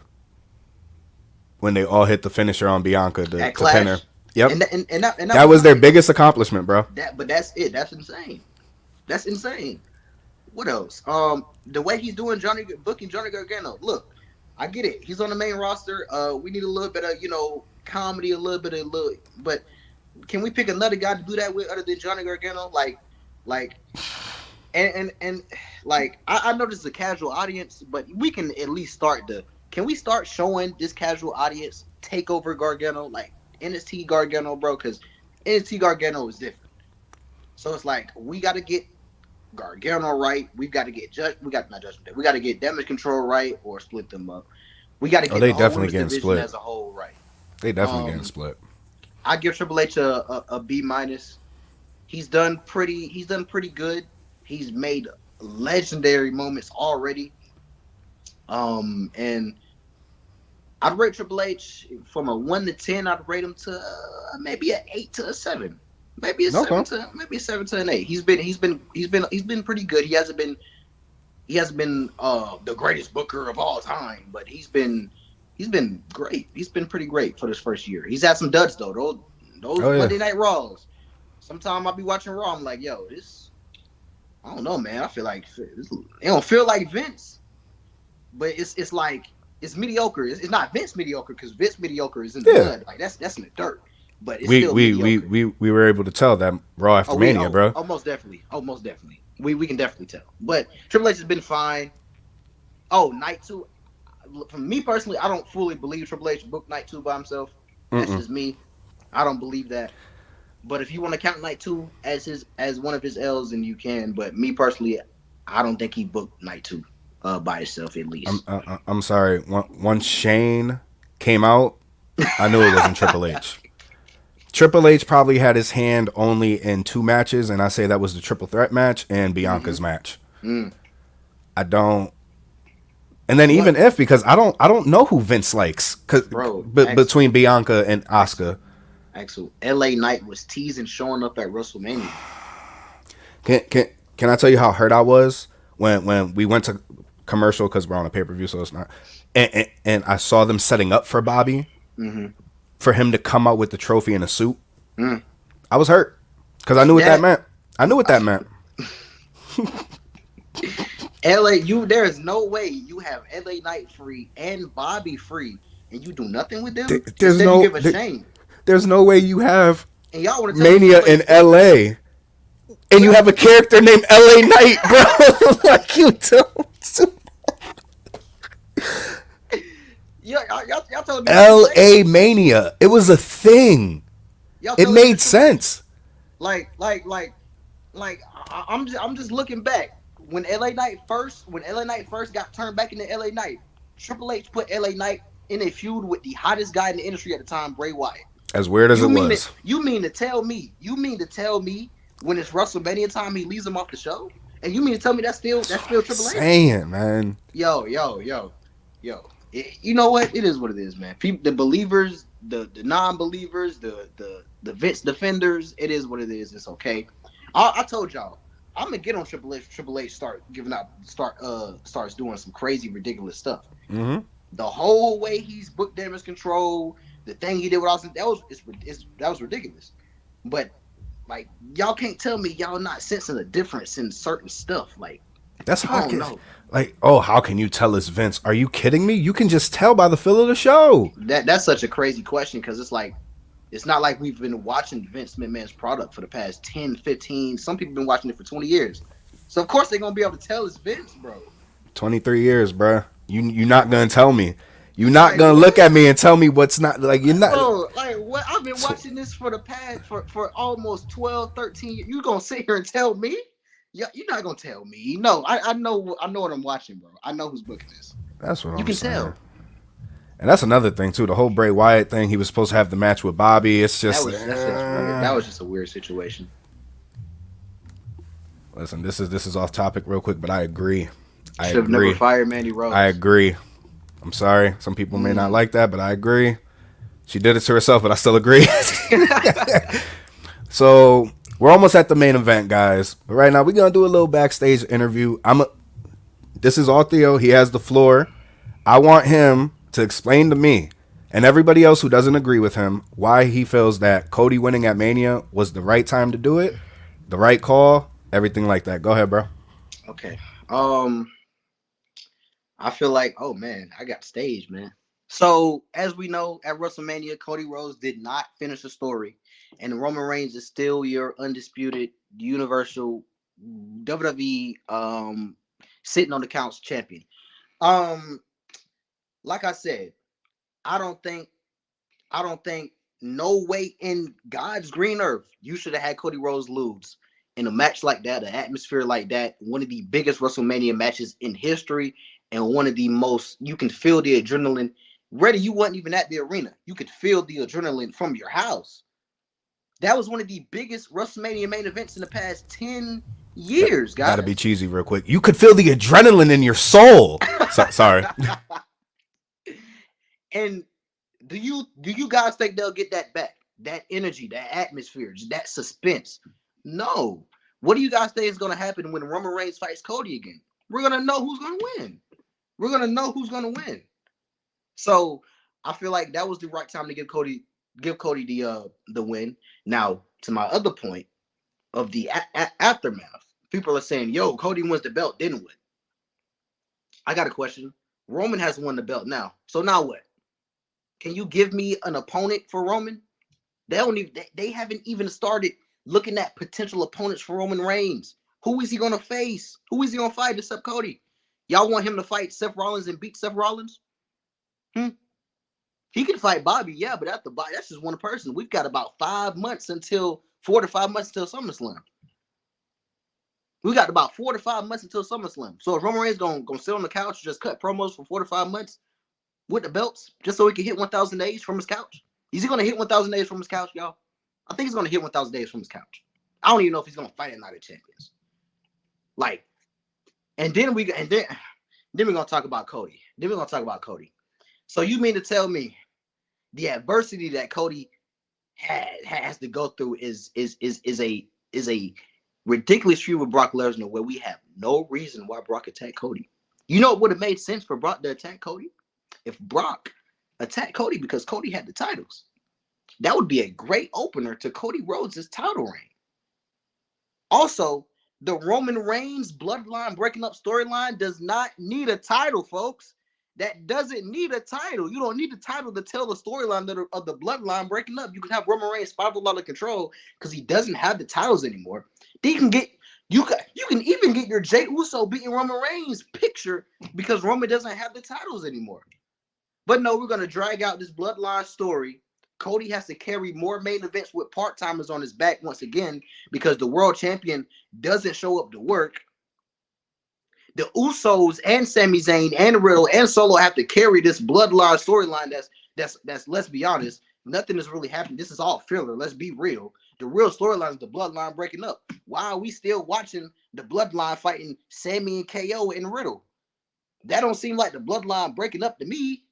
when they all hit the finisher on Bianca to pin her. Yep, that was their biggest accomplishment, bro. But that's it. That's insane. That's insane. What else? The way he's doing booking Johnny Gargano. Look, I get it. He's on the main roster. We need a little bit of comedy, but can we pick another guy to do that with other than Johnny Gargano? And like I know this is a casual audience, but we can at least can we start showing this casual audience takeover Gargano, like NXT Gargano, bro? Because NXT Gargano is different. So it's like we got to get Gargano right. We got to get We got not Judgment Day. We got to get Damage Control right, or split them up. We got to get they the whole definitely getting division split as a whole right. They definitely getting split. I give Triple H a B minus. He's done pretty good. He's made legendary moments already. And I'd rate Triple H from a 1 to 10. I'd rate him to maybe an 8 to a 7, maybe a 7 to an 8. He's been pretty good. He hasn't been the greatest booker of all time, but he's been great. He's been pretty great for this first year. He's had some duds though. Those Monday Night Raws. Sometimes I'll be watching Raw. I'm like, yo, this. I don't know, man. I feel like it don't feel like Vince, but it's like it's mediocre. It's not Vince mediocre because Vince mediocre is in the mud. Like that's in the dirt. But it's still mediocre. We were able to tell that Raw after Mania, bro. Oh, most definitely. We can definitely tell. But Triple H has been fine. Oh, Night 2. For me personally, I don't fully believe Triple H booked Night 2 by himself. That's just me. I don't believe that. But if you want to count night two as his as one of his L's, then you can. But me personally, I don't think he booked night two by itself at I'm least. I'm sorry. Once Shane came out, I knew it wasn't Triple H. Triple H probably had his hand only in two matches, and I say that was the triple threat match and Mm-hmm. Bianca's match. Mm. I don't. And then What, even if because I don't know who Vince likes bro? between Bianca and Axel, Asuka. Axel. L.A. Knight was teasing showing up at WrestleMania. Can can can I tell you how hurt I was when we went to commercial because we're on a pay per view, so it's not. And I saw them setting up for Bobby Mm-hmm. for him to come out with the trophy in a suit. Mm. I was hurt because I knew what that That meant. I knew what that meant. L.A. You there is no way you have L.A. Knight free and Bobby free, and you do nothing with them. There's Instead, you no give a Shane, there's no way you have and y'all want to tell me Mania Triple H in booked it. L.A. and you Well, have a character named L.A. Knight, bro. Like you don't. y'all telling me Triple H? L.A. Mania. It was a thing. Y'all It telling me the made Triple H? sense. Like, like, like, I'm just looking back when LA Knight first got turned back into LA Knight. Triple H put LA Knight in a feud with the hottest guy in the industry at the time, Bray Wyatt. As weird as You it mean it? was. You mean to tell me when it's WrestleMania time he leaves him off the show? And you mean to tell me that's still Triple H? Saying, man. Yo. You know what? It is what it is, man. People, the believers, the non-believers, the Vince defenders. It is what it is. It's okay. I told y'all, I'm gonna get on Triple H. Triple H starts doing some crazy, ridiculous stuff. Mm-hmm. The whole way he's booked damage control, the thing he did with Austin, that was ridiculous. But like, y'all can't tell me y'all not sensing a difference in certain stuff. Like, That's I how I don't get. know. Like, oh, how can you tell it's Vince? Are you kidding me? You can just tell by the feel of the show. That's such a crazy question because it's like it's not like we've been watching Vince McMahon's product for the past 10, 15. Some people have been watching it for 20 years. So of course they're gonna be able to tell it's Vince, bro. 23 years, bruh. You're not gonna tell me. You're not Like gonna look what? at me and tell me what's not like. You're not. Bro, like what? I've been So, watching this for the past for almost 12, 13 years. You gonna sit here and tell me? Yeah, you're not gonna tell me. No, I know what I'm watching, bro. I know who's booking this. that's what You I'm can saying. tell. And that's another thing too. The whole Bray Wyatt thing. He was supposed to have the match with Bobby. It's That just. was that's just weird. That was just a weird situation. Listen, this is off topic real quick, but I agree. I Should have never agree. fired Mandy I Rose. agree. I'm sorry. Some people may not Mm. like that, but I agree. She did it to herself, but I still agree. So we're almost at the main event, guys. But right now, we're gonna do a little backstage interview. This is all Theo. He has the floor. I want him to explain to me and everybody else who doesn't agree with him why he feels that Cody winning at Mania was the right time to do it, the right call, everything like that. Go ahead, bro. Okay. Um, I feel like, oh man, I got stage, man. So as we know, at WrestleMania, Cody Rhodes did not finish the story, and Roman Reigns is still your undisputed Universal WWE sitting on the counts champion. Um, like I said, I don't think I don't think no way in God's green earth you should have had Cody Rhodes lose in a match like that, an atmosphere like that, one of the biggest WrestleMania matches in history, and one of the most you can feel the adrenaline. Ready, you wasn't even at the arena. You could feel the adrenaline from your house. That was one of the biggest WrestleMania main events in the past 10 years, Gotta be guys. cheesy real quick. You could feel the adrenaline in your soul. Sorry. And do you guys think they'll get that back? That energy, that atmosphere, that suspense? No. What do you guys think is going to happen when Roman Reigns fights Cody again? We're going to know who's going to win. We're going to know who's going to win. So I feel like that was the right time to give Cody the win. Now to my other point of the aftermath, people are saying, "Yo, Cody wins the belt, didn't win." I got a question. Roman has won the belt now. So now what? Can you give me an opponent for Roman? They haven't even started looking at potential opponents for Roman Reigns. Who is he gonna face? Who is he gonna fight except Cody? Y'all want him to fight Seth Rollins and beat Seth Rollins? Hmm? He can fight Bobby, yeah, but that's just one person. We've got about 5 months until 4 to 5 months until SummerSlam. We got about 4 to 5 months until SummerSlam. So if Roman Reigns gonna sit on the couch and just cut promos for 4 to 5 months with the belts, just so he can hit 1,000 days from his couch, is he gonna hit 1,000 days from his couch, y'all? I think he's gonna hit 1,000 days from his couch. I don't even know if he's gonna fight at Night of Champions. Like, and then we're gonna talk about Cody. So you mean to tell me the adversity that Cody has to go through is a ridiculous feud with Brock Lesnar, where we have no reason why Brock attacked Cody? You know, it would have made sense for Brock to attack Cody if Brock attacked Cody because Cody had the titles. That would be a great opener to Cody Rhodes' title reign. Also, the Roman Reigns bloodline breaking up storyline does not need a title, folks. That doesn't need a title. You don't need the title to tell the storyline of the bloodline breaking up. You can have Roman Reigns spiral out of control because he doesn't have the titles anymore. Then you can even get your Jey Uso beating Roman Reigns picture because Roman doesn't have the titles anymore. But no, we're gonna drag out this bloodline story. Cody has to carry more main events with part-timers on his back once again because the world champion doesn't show up to work. The Usos and Sami Zayn and Riddle and Solo have to carry this bloodline storyline that's let's be honest, nothing is really happening. This is all filler. Let's be real. The real storyline is the bloodline breaking up. Why are we still watching the bloodline fighting Sami and KO and Riddle? That don't seem like the bloodline breaking up to me.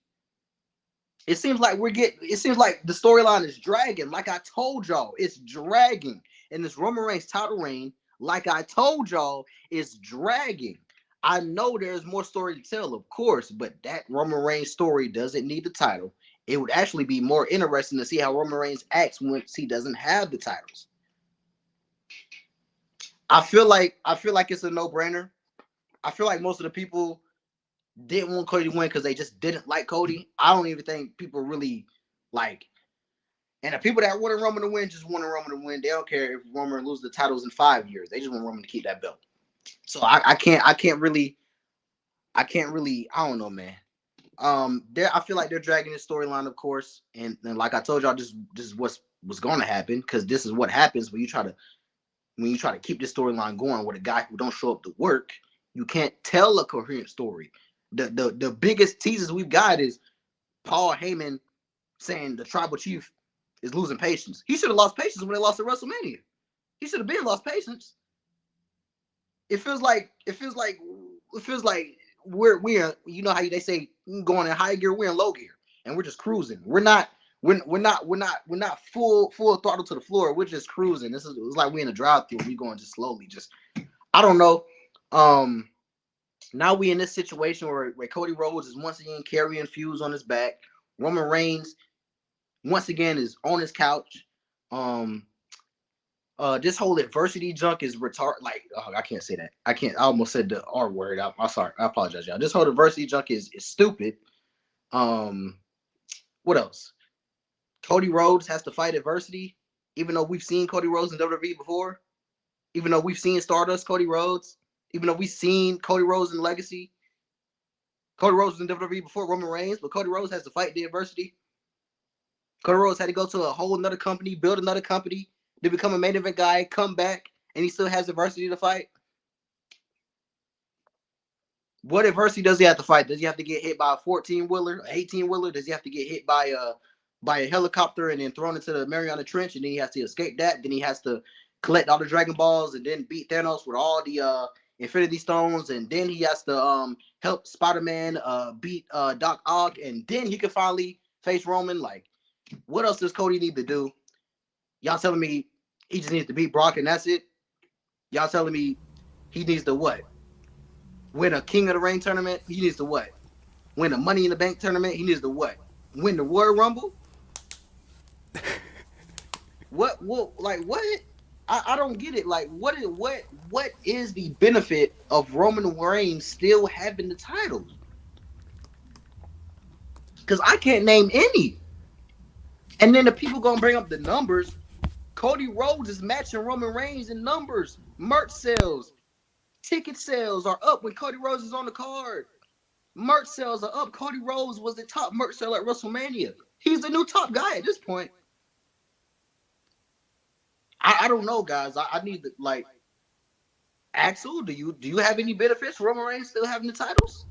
It seems like the storyline is dragging. Like I told y'all, it's dragging. And this Roman Reigns title reign, like I told y'all, is dragging. I know there's more story to tell, of course, but that Roman Reigns story doesn't need the title. It would actually be more interesting to see how Roman Reigns acts once he doesn't have the titles. I feel like it's a no-brainer. I feel like most of the people didn't want Cody to win because they just didn't like Cody. I don't even think people really like. And the people that wanted Roman to win just wanted Roman to win. They don't care if Roman loses the titles in 5 years. They just want Roman to keep that belt. So I can't really. I don't know, man. I feel like they're dragging this storyline, of course, and like I told y'all, this is what's going to happen because this is what happens when you try to keep this storyline going with a guy who don't show up to work. You can't tell a coherent story. The biggest teasers we've got is Paul Heyman saying the tribal chief is losing patience. He should have lost patience when they lost at WrestleMania. He should have been lost patience. It feels like we're you know how they say going in high gear, we're in low gear, and we're just cruising. We're not full throttle to the floor. We're just cruising. It's like we're in a drive-through. We going just slowly. Just I don't know. Now we in this situation where Cody Rhodes is once again carrying feuds on his back. Roman Reigns once again is on his couch. This whole adversity junk is retarded. Like, I can't say that. I almost said the R word. I'm sorry. I apologize, y'all. This whole adversity junk is stupid. What else? Cody Rhodes has to fight adversity, even though we've seen Cody Rhodes in WWE before. Even though we've seen Stardust Cody Rhodes. Even though we've seen Cody Rhodes in Legacy. Cody Rhodes was in WWE before Roman Reigns, but Cody Rhodes has to fight the adversity. Cody Rhodes had to go to a whole another company, build another company, to become a main event guy, come back, and he still has adversity to fight. What adversity does he have to fight? Does he have to get hit by a 14-wheeler, 18-wheeler? Does he have to get hit by a helicopter and then thrown into the Mariana Trench, and then he has to escape that? Then he has to collect all the Dragon Balls and then beat Thanos with all the Infinity Stones, and then he has to help Spider-Man beat Doc Ock, and then he can finally face Roman. Like, what else does Cody need to do? Y'all telling me he just needs to beat Brock and that's it? Y'all telling me he needs to what? Win a King of the Ring tournament? He needs to what? Win a Money in the Bank tournament? He needs to what? Win the Royal Rumble? What? Like what? I don't get it. Like what is the benefit of Roman Reigns still having the titles? Because I can't name any. And then the people gonna bring up the numbers. Cody Rhodes is matching Roman Reigns in numbers. Merch sales, ticket sales are up when Cody Rhodes is on the card. Merch sales are up. Cody Rhodes was the top merch seller at WrestleMania. He's the new top guy at this point. I don't know, guys. I need to like Axel. Do you have any benefits for Roman Reigns still having the titles?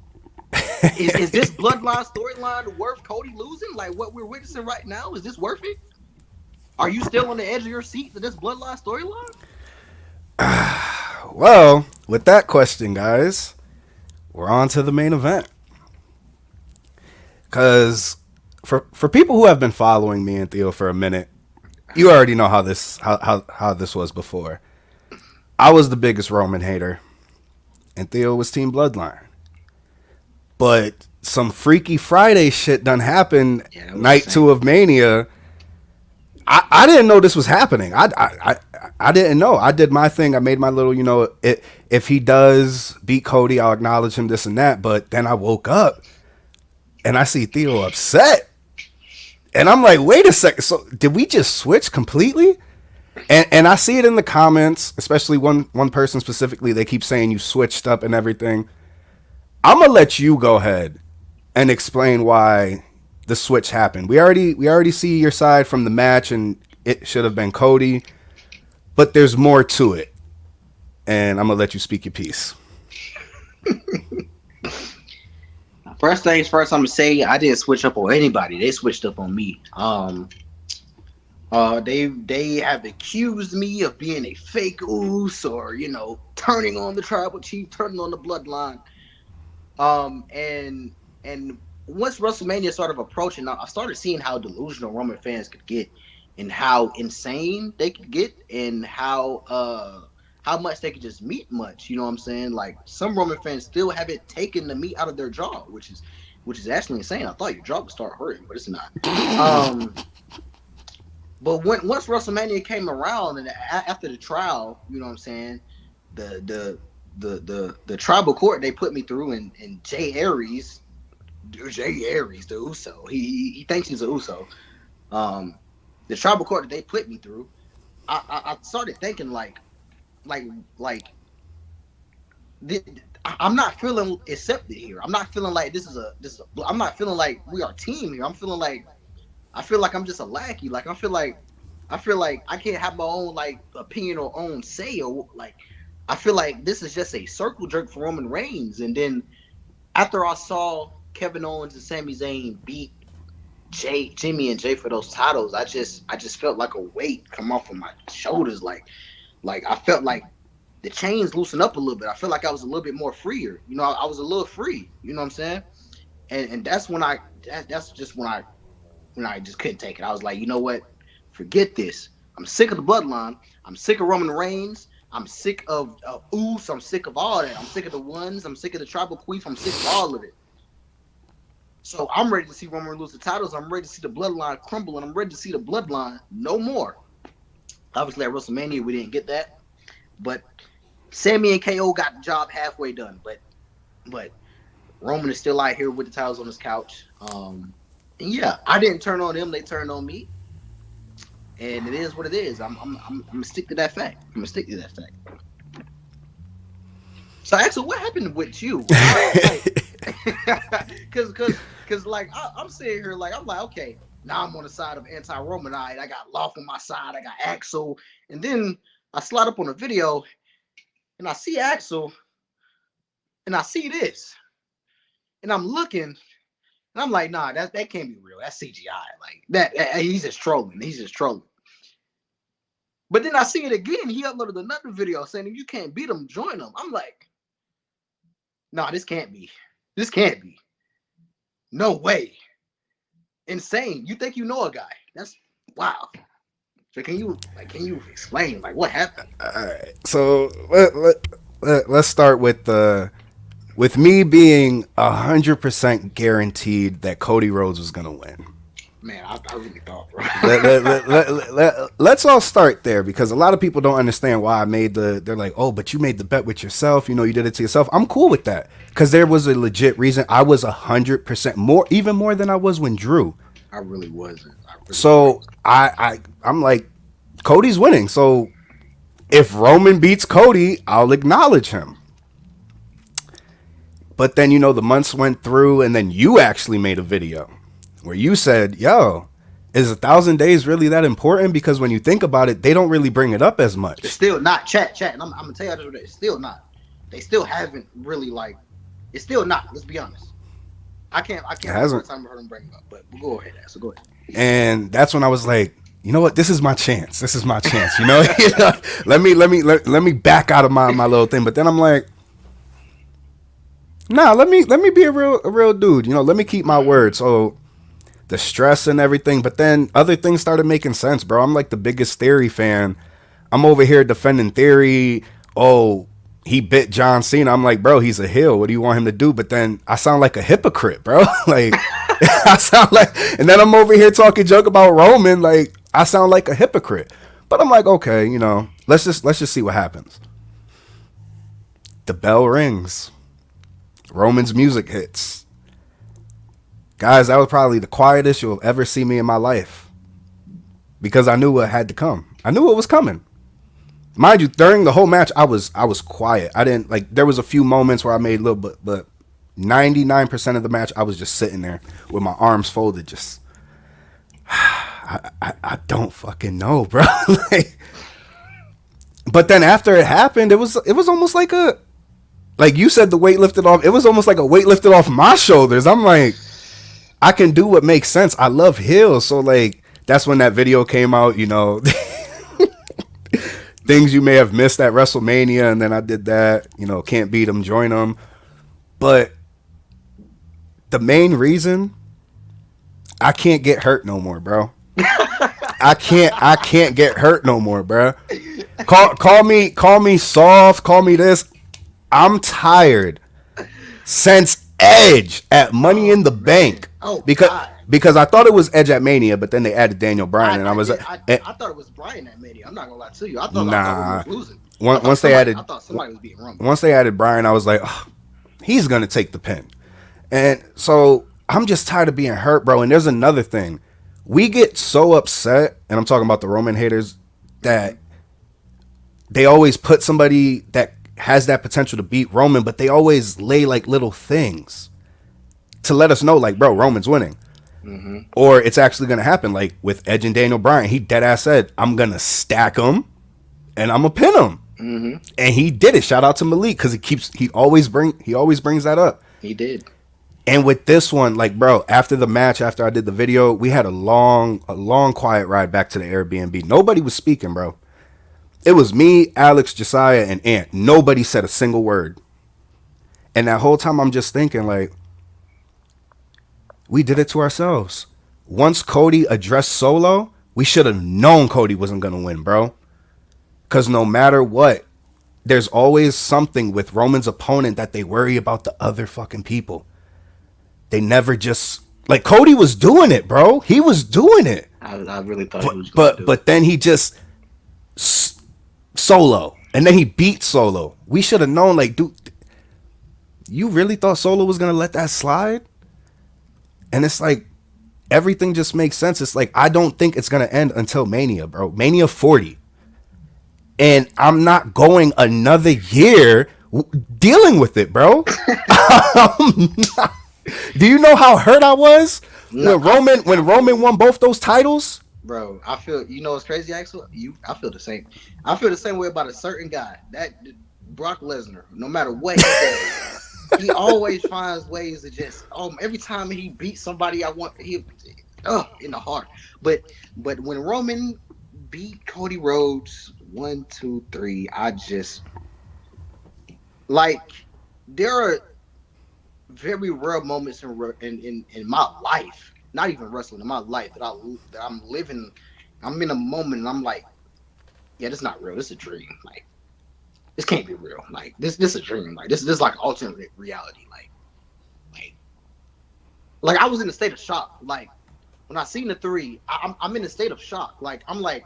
Is this bloodline storyline worth Cody losing? Like what we're witnessing right now, is this worth it? Are you still on the edge of your seat for this bloodline storyline? Well, with that question, guys, we're on to the main event. Because for people who have been following me and Theo for a minute, you already know how this was before. I was the biggest Roman hater, and Theo was Team Bloodline. But some Freaky Friday shit done happened Yeah, night two of Mania. I didn't know this was happening. I didn't know. I did my thing. I made my little, if he does beat Cody, I'll acknowledge him, this and that. But then I woke up and I see Theo upset. And I'm like, wait a second. So did we just switch completely? And I see it in the comments, especially one person specifically. They keep saying you switched up and everything. I'm gonna let you go ahead and explain why the switch happened. We already see your side from the match, and it should have been Cody, but there's more to it. And I'm gonna let you speak your piece. First things first, I'm gonna say I didn't switch up on anybody. They switched up on me. They have accused me of being a fake oos or turning on the tribal chief, turning on the bloodline. And once WrestleMania started approaching, I started seeing how delusional Roman fans could get, and how insane they could get, and how much they could just meat much. You know what I'm saying? Like some Roman fans still haven't taken the meat out of their jaw, which is actually insane. I thought your jaw would start hurting, but it's not. But once WrestleMania came around and after the trial, you know what I'm saying, the tribal court they put me through, and Jay Aries, the Uso, he thinks he's a Uso. The tribal court that they put me through, I started thinking like I'm not feeling accepted here. I'm not feeling like this is a. I'm not feeling like we are a team here. I feel like I'm just a lackey. Like I feel like I can't have my own like opinion or own say, or like I feel like this is just a circle jerk for Roman Reigns. And then after I saw Kevin Owens and Sami Zayn beat Jimmy and Jay for those titles, I just felt like a weight come off of my shoulders. Like I felt like the chains loosened up a little bit. I felt like I was a little bit more freer. I was a little free. You know what I'm saying? And that's when that's just when I just couldn't take it. I was like, you know what? Forget this. I'm sick of the bloodline. I'm sick of Roman Reigns. I'm sick of Oos. I'm sick of all that. I'm sick of the ones. I'm sick of the tribal queef. I'm sick of all of it. So I'm ready to see Roman lose the titles. I'm ready to see the bloodline crumble, and I'm ready to see the bloodline no more. Obviously, at WrestleMania, we didn't get that. But Sammy and KO got the job halfway done. But Roman is still out here with the titles on his couch. And yeah, I didn't turn on them. They turned on me. And it is what it is. I'm gonna stick to that fact. So, Axel, what happened with you? Because like I'm sitting here like I'm like, okay, now I'm on the side of anti-Romanite. I got Lawf on my side. I got Axel, and then I slide up on a video, and I see Axel, and I see this, and I'm looking, and I'm like, nah, that can't be real. That's CGI. Like that he's just trolling. But then I see it again. He uploaded another video saying, if you can't beat him, join him. I'm like, nah, this can't be. No way. Insane. You think you know a guy. That's wow. So can you explain like what happened? All right. So let's start with me being 100% guaranteed that Cody Rhodes was gonna win. Man, I really thought, bro. Let's all start there, because a lot of people don't understand why I made they're like, oh, but you made the bet with yourself. You did it to yourself. I'm cool with that, because there was a legit reason. I was 100% more, even more than I was when Drew. I really wasn't. So I'm like, Cody's winning. So if Roman beats Cody, I'll acknowledge him. But then, the months went through, and then you actually made a video where you said, yo, is 1,000 days really that important? Because when you think about it, they don't really bring it up as It's much. still not chat. And I'm gonna tell you this, it's still not. They still haven't really like. It's still not. Let's be honest. I It can't remember a hasn't. time I heard him bring it up. But we'll go ahead, Axel. Go ahead. And that's when I was like, you know what? This is my chance. This is my chance. You know, let me back out of my little thing. But then I'm like, nah, let me be a real dude. You know, let me keep my word. So the stress and everything, but then other things started making sense, bro. I'm like the biggest Theory fan. I'm over here defending Theory. Oh, he bit John Cena. I'm like, bro, he's a heel. What do you want him to do? But then I sound like a hypocrite, bro. Like I sound like, and then I'm over here talking joke about Roman. Like I sound like a hypocrite. But I'm like, okay, you know, let's just see what happens. The bell rings. Roman's music hits. Guys, that was probably the quietest you'll ever see me in my life. Because I knew what had to come. I knew what was coming. Mind you, during the whole match, I was quiet. I didn't like. There was a few moments where I made a little bit, but 99% of the match, I was just sitting there with my arms folded. Just, I don't fucking know, bro. Like, but then after it happened, it was almost like you said, the weight lifted off. It was almost like a weight lifted off my shoulders. I'm like, I can do what makes sense. I love heels, so like that's when that video came out. You know, things you may have missed at WrestleMania, and then I did that. You know, can't beat them, join them. But the main reason I can't get hurt no more, bro. I can't get hurt no more, bro. Call me soft, call me this. I'm tired since Edge at Money Oh in the man. Bank Oh because God. because I thought it was Edge at Mania, but then they added Daniel Bryan, and I was eh, I thought it was Brian that made it. I'm not gonna lie to you. I thought Roman nah. was losing. Once they I added thought somebody was beating Roman. once they added Bryan, I was like, oh, he's gonna take the pin, and so I'm just tired of being hurt, bro. And there's another thing, we get so upset, and I'm talking about the Roman haters, that they always put somebody that has that potential to beat Roman, but they always lay like little things to let us know, like, bro, Roman's winning. Mm-hmm. Or it's actually going to happen. Like with Edge and Daniel Bryan, he dead ass said, I'm going to stack him and I'm going to pin him. Mm-hmm. And he did it. Shout out to Malik because he always brings that up. He did. And with this one, like, bro, after the match, after I did the video, we had a long quiet ride back to the Airbnb. Nobody was speaking, bro. It was me, Alex, Josiah, and Ant. Nobody said a single word. And that whole time I'm just thinking, like, we did it to ourselves. Once Cody addressed Solo, we should have known Cody wasn't going to win, bro. Because no matter what, there's always something with Roman's opponent that they worry about the other fucking people. They never just... Like, Cody was doing it, bro. He was doing it. I really thought he was going to But do but then he just... Solo. And then he beat Solo. We should have known, like, dude... You really thought Solo was going to let that slide? And it's like, everything just makes sense. It's like, I don't think it's going to end until Mania, bro. Mania 40. And I'm not going another year dealing with it, bro. Do you know how hurt I was No, when Roman won both those titles? bro. I feel you know what's crazy, Axel. I feel the same. I feel the same way about a certain guy. That Brock Lesnar. No matter what he does, he always finds ways to just. Every time he beats somebody, in the heart. But when Roman beat Cody Rhodes 1, 2, 3, I just like there are very rare moments in my life, not even wrestling, in my life that I'm living. I'm in a moment and I'm like, yeah, this is not real. This is a dream. Like this can't be real. Like this is a dream. Like this is like alternate reality. Like like I was in a state of shock. Like when I seen the 3, I'm in a state of shock. Like I'm like,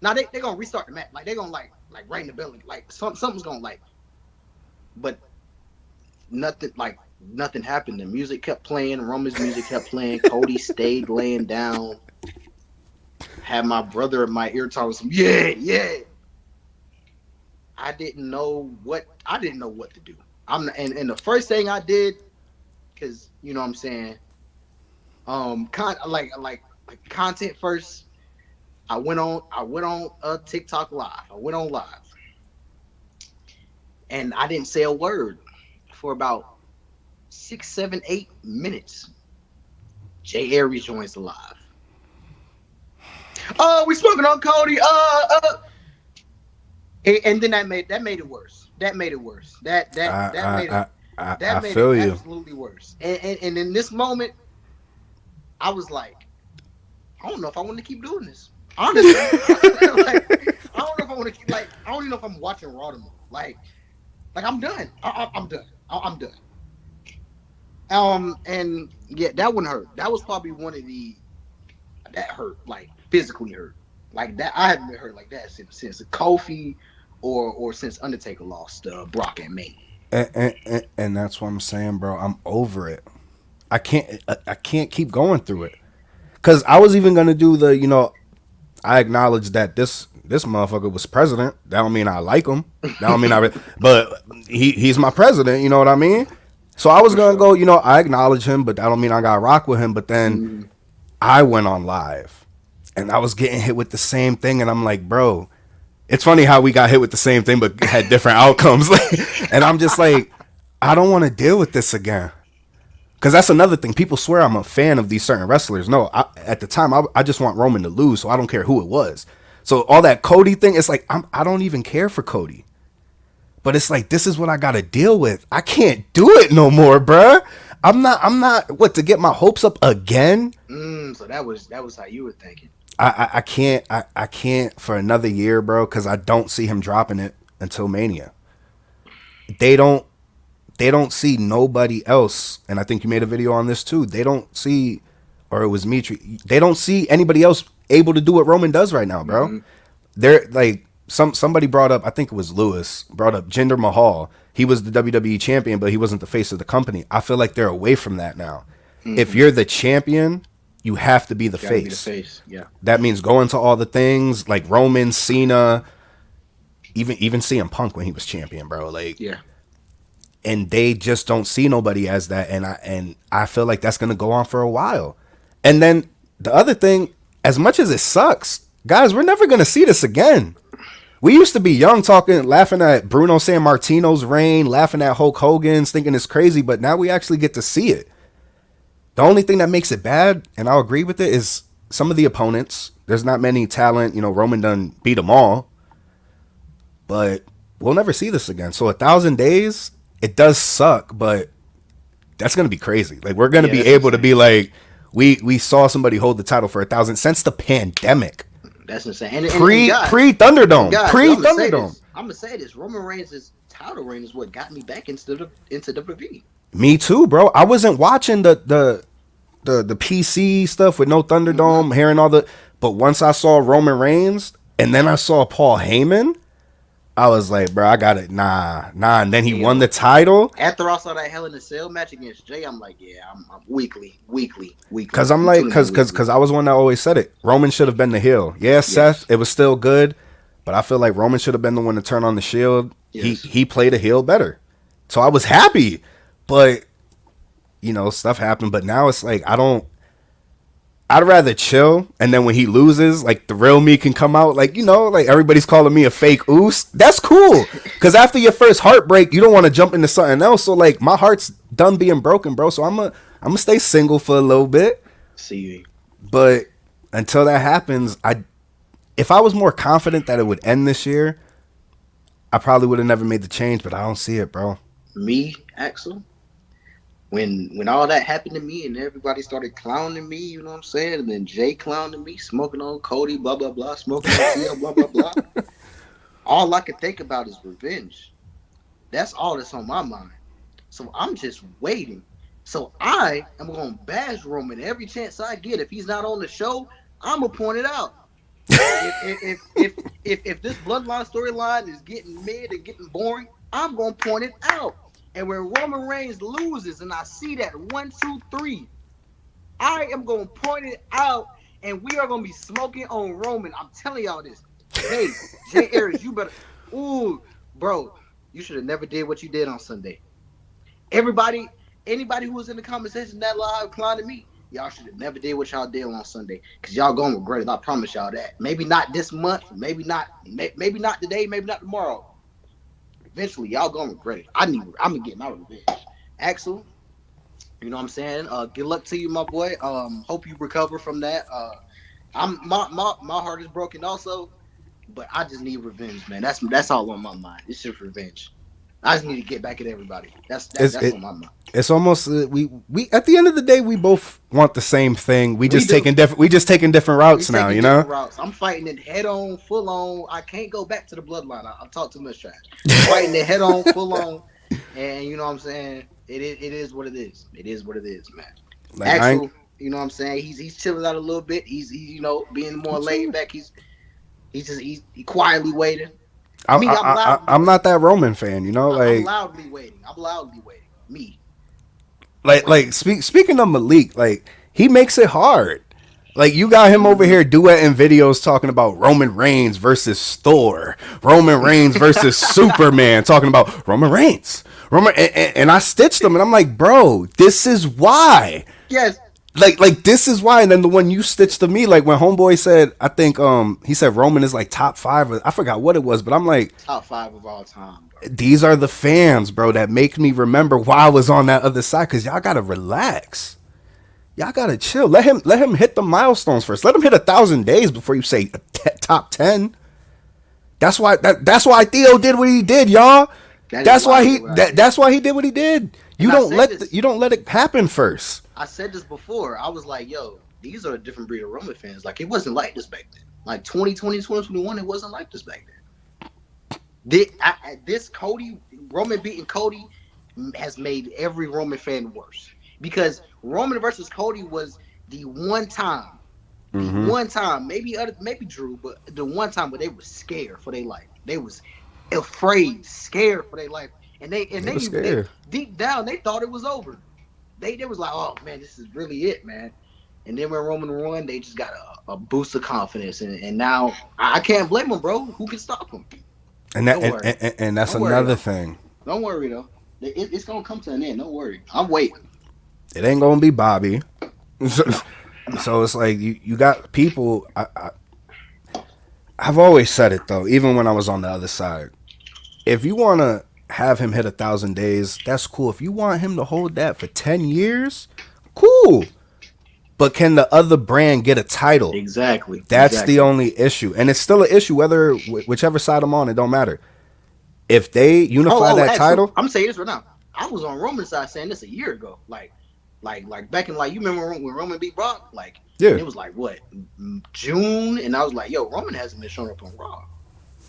now they gonna restart the match. Like they gonna like ring the bell. Like something's gonna like, but nothing happened. The music kept playing. Roman's music kept playing. Cody stayed laying down. Had my brother in my ear talking some yeah. I didn't know what to do. And the first thing I did, because you know what I'm saying, kind of like like content first. I went on TikTok live. I went on live and I didn't say a word for about 6, 7, 8 minutes. Jay Aries joins the live. Oh, we smoking on Cody. And then that made it worse. That made it worse. That made it I I that made it feel you. absolutely worse. And in this moment, I was like, I don't know if I want to keep doing this. Honestly, like I don't know if I want to keep like I don't even know if I'm watching Raw tomorrow. Like I'm done. I'm done. I'm done. And yeah, that one hurt. That was probably one of the that hurt like physically hurt like that. I haven't been hurt like that since Kofi or since Undertaker lost Brock and Mania. And that's what I'm saying, bro. I'm over it. I can't keep going through it. Cause I was even gonna do the, I acknowledge that this motherfucker was president. That don't mean I like him. That don't mean but he's my president. You know what I mean? So I was For gonna sure. go. I acknowledge him, but that don't mean I got to rock with him. But then Mm, I went on live, and I was getting hit with the same thing, and I'm like, bro, it's funny how we got hit with the same thing but had different outcomes. And I'm just like, I don't want to deal with this again. Because that's another thing. People swear I'm a fan of these certain wrestlers. No, at the time, I just want Roman to lose, so I don't care who it was. So all that Cody thing, it's like, I don't even care for Cody. But it's like, this is what I got to deal with. I can't do it no more, bruh. What, to get my hopes up again? so that was how you were thinking. I can't for another year, bro, because I don't see him dropping it until Mania. They don't they don't see nobody else, and I think you made a video on this too. They don't see, or it was Mitri. They don't see anybody else able to do what Roman does right now, bro. Hmm. They're like somebody brought up. I think it was Lewis brought up Jinder Mahal. He was the WWE champion, but he wasn't the face of the company. I feel like they're away from that now. If Hmm. you're the champion, you have to be the Got to be the face. face. Yeah. That means going to all the things like Roman, Cena, even CM Punk when he was champion, bro. Like, Yeah. and they just don't see nobody as that, and I feel like that's gonna go on for a while. And then the other thing, as much as it sucks, guys, we're never gonna see this again. We used to be young, talking, laughing at Bruno San Martino's reign, laughing at Hulk Hogan's, thinking it's crazy, but now we actually get to see it. The only thing that makes it bad, and I'll agree with it, is some of the opponents. There's not many talent. Roman done beat them all, but we'll never see this again. So 1,000 days, it does suck, but that's gonna be crazy. Like, we're gonna Yeah. be That's able to insane. be like, we saw somebody hold the title for 1,000 since the pandemic, That's insane. And guys, pre and Thunderdome, guys, pre I'm gonna say Thunderdome. this. I'm gonna say this. Roman Reigns' title reign is what got me back into WWE. Me too, bro. I wasn't watching the PC stuff with no Hmm. Thunderdome, hearing all the. But once I saw Roman Reigns and then I saw Paul Heyman, I was like, bro, I got it. Nah. And then he And won the title. after I saw that Hell in a Cell match against Jay, I'm like, yeah, I'm weekly. Cause I'm I'm like, tuning in cause weekly. I was one that always said it. Roman should have been the heel. Yeah, Seth, Yes. it was still good, but I feel like Roman should have been the one to turn on the Shield. He Yes. he played a heel better, so I was happy. But stuff happened. But now it's like I don't. I'd rather chill, and then when he loses, like the real me can come out. Like like everybody's calling me a fake oos. That's cool, cause after your first heartbreak, you don't want to jump into something else. So like my heart's done being broken, bro. So I'm gonna stay single for a little bit. See, But until that happens, if I was more confident that it would end this year, I probably would have never made the change. But I don't see it, bro. me, Axel, when all that happened to me and everybody started clowning me, you know what I'm saying? And then Jay clowning me, smoking on Cody, blah blah blah, smoking on TL, blah blah blah. All I could think about is revenge. That's all that's on my mind. So I'm just waiting. So I am gonna bash Roman every chance I get. If he's not on the show, I'm gonna point it out. If this bloodline storyline is getting mid and getting boring, I'm gonna point it out. And when Roman Reigns loses, and I see that 1, 2, 3, I am gonna point it out, and we are gonna be smoking on Roman. I'm telling y'all this. Jay Aries, you better. Ooh, bro, you should have never did what you did on Sunday. Everybody, anybody who was in the conversation that live clowned me. Y'all should have never did what y'all did on Sunday, because y'all gonna regret it. I promise y'all that. Maybe not this month, maybe not today, maybe not tomorrow. Eventually, y'all gonna regret it. I'm gonna get my revenge. Axel, you know what I'm saying? Good luck to you, my boy. Hope you recover from that. My heart is broken also, but I just need revenge, man. That's all on my mind. It's just revenge. I just need to get back at everybody. It's That's it. on my mind. It's almost we at the end of the day we both want the same thing. We do. We just taking different We routes now, taking you know. different routes. I'm fighting it head on, full on. I can't go back to the bloodline. I talk too much trash. I'm fighting it head on, full on, and you know what I'm saying. It is what it is. It is what it is, man. Like I ain't Axel, you know what I'm saying. He's chilling out a little bit. He's being more laid back. He's quietly waiting. Me, I'm loudly I'm not waiting. that Roman fan, you know. I'm Like loudly waiting. I'm loudly waiting. Me, I'm like waiting. speaking of Malik, like he makes it hard. Like you got him over Mm-hmm. here duetting videos talking about Roman Reigns versus Thor, Roman Reigns versus Superman, talking about Roman Reigns, and I stitched them, and I'm like, bro, this is why. Yes, Like this is why. And then the one you stitched to me, like when Homeboy said, I think he said Roman is like top five. I forgot what it was, but I'm like, top five of all time, bro. these are the fans, bro, that make me remember why I was on that other side. Cause y'all gotta relax. Y'all gotta chill. Let him hit the milestones first. Let him hit 1,000 days before you say top 10. That's why Theo did what he did, y'all. That is why I did what I did. That's why he did what he did. And I said this. You don't let it happen first. I said this before. I was like, yo, these are a different breed of Roman fans. Like, it wasn't like this back then. Like 2020, 2021, it wasn't like this back then. This Cody, Roman beating Cody has made every Roman fan worse. Because Roman versus Cody was the Mm-hmm. one time, maybe Drew, but the one time where they were scared for their life. They was afraid, scared for their life. They were They scared. deep down they thought it was over. They was like, oh man, this is really it, man. And then when Roman won, they just got a boost of confidence, and now I can't blame them, bro. Who can stop them? And that Don't worry, and that's don't worry another though. thing. Don't worry though. It's gonna come to an end. Don't worry. I'm waiting. It ain't gonna be Bobby. No, no. So it's like you got people. I've always said it though, even when I was on the other side. If you want to have him hit 1,000 days, that's cool. If you want him to hold that for 10 years, cool. But can the other brand get a title? Exactly. That's the Exactly. only issue, and it's still an issue whether whichever side I'm on. It don't matter if they unify Oh, that Axel, title. I'm saying this right now. I was on Roman's side saying this a year ago. Like back in, like, you remember when Roman beat Brock? Like, and Yeah, it was like what, June, and I was like, yo, Roman hasn't been showing up on Raw.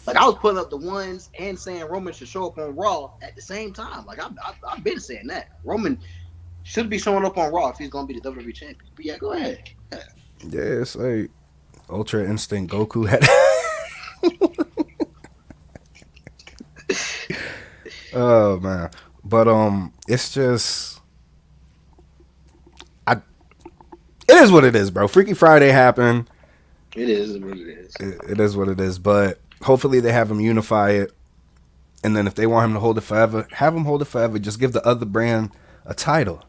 Like, I was putting up the ones and saying Roman should show up on Raw at the same time. Like, I've been saying that Roman should be showing up on Raw if he's gonna be the WWE champion. But yeah, go ahead. Yeah. yeah. It's like Ultra Instinct Goku had. Oh man, but it's just I. It is what it is, bro. Freaky Friday happened. It is what it is. It is what it is. But hopefully they have him unify it, and then if they want him to hold it forever, have him hold it forever. Just give the other brand a title,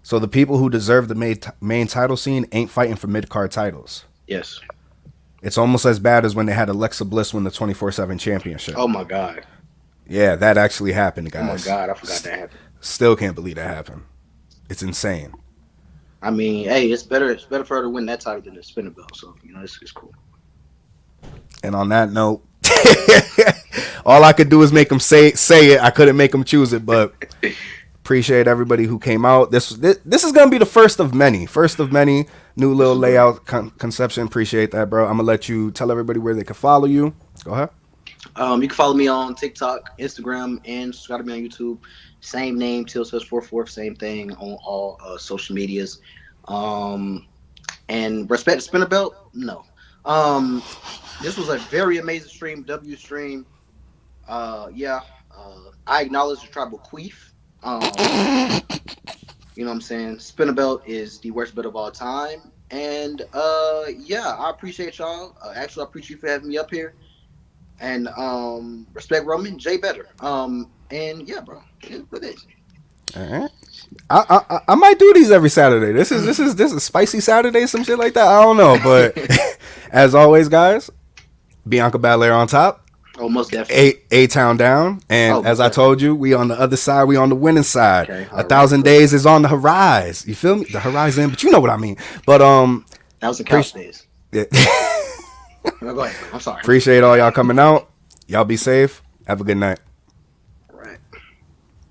so the people who deserve the main title scene ain't fighting for mid card titles. Yes. It's almost as bad as when they had Alexa Bliss win the 24/7 championship. Oh my god. Yeah, that actually happened, Oh my guys. god. I forgot that happened. Still can't believe that happened. It's insane. I mean, hey, it's better. It's better for her to win that title than the spinner belt. So it's cool. And on that note, all I could do is make him say it. I couldn't make him choose it, but appreciate everybody who came out. This is gonna be the first of many. First of many new little layout conception. Appreciate that, bro. I'm gonna let you tell everybody where they can follow you. Go ahead. You can follow me on TikTok, Instagram, and subscribe to me on YouTube. Same name, Till Says 44. Same thing on all social medias. Um, and respect the spinner belt? No. Um, this was a very amazing stream, W stream. Yeah. I acknowledge the tribal queef. You know what I'm saying? Spinner belt is the worst belt of all time. And yeah, I appreciate y'all. Actually, I appreciate you for having me up here. And respect Roman, Jay better. And yeah, bro. It is what it is. All right. I might do these every Saturday. This is spicy Saturday, some shit like that. I don't know, but as always, guys, Bianca Belair on top. Oh, most definitely. A-Town down. And as I told you, we on the other side. We on the winning side. Okay, 1,000 days is on the horizon. You feel me? The horizon, but you know what I mean. But that was the couch days. Yeah. No, go ahead. I'm sorry. Appreciate all y'all coming out. Y'all be safe. Have a good night.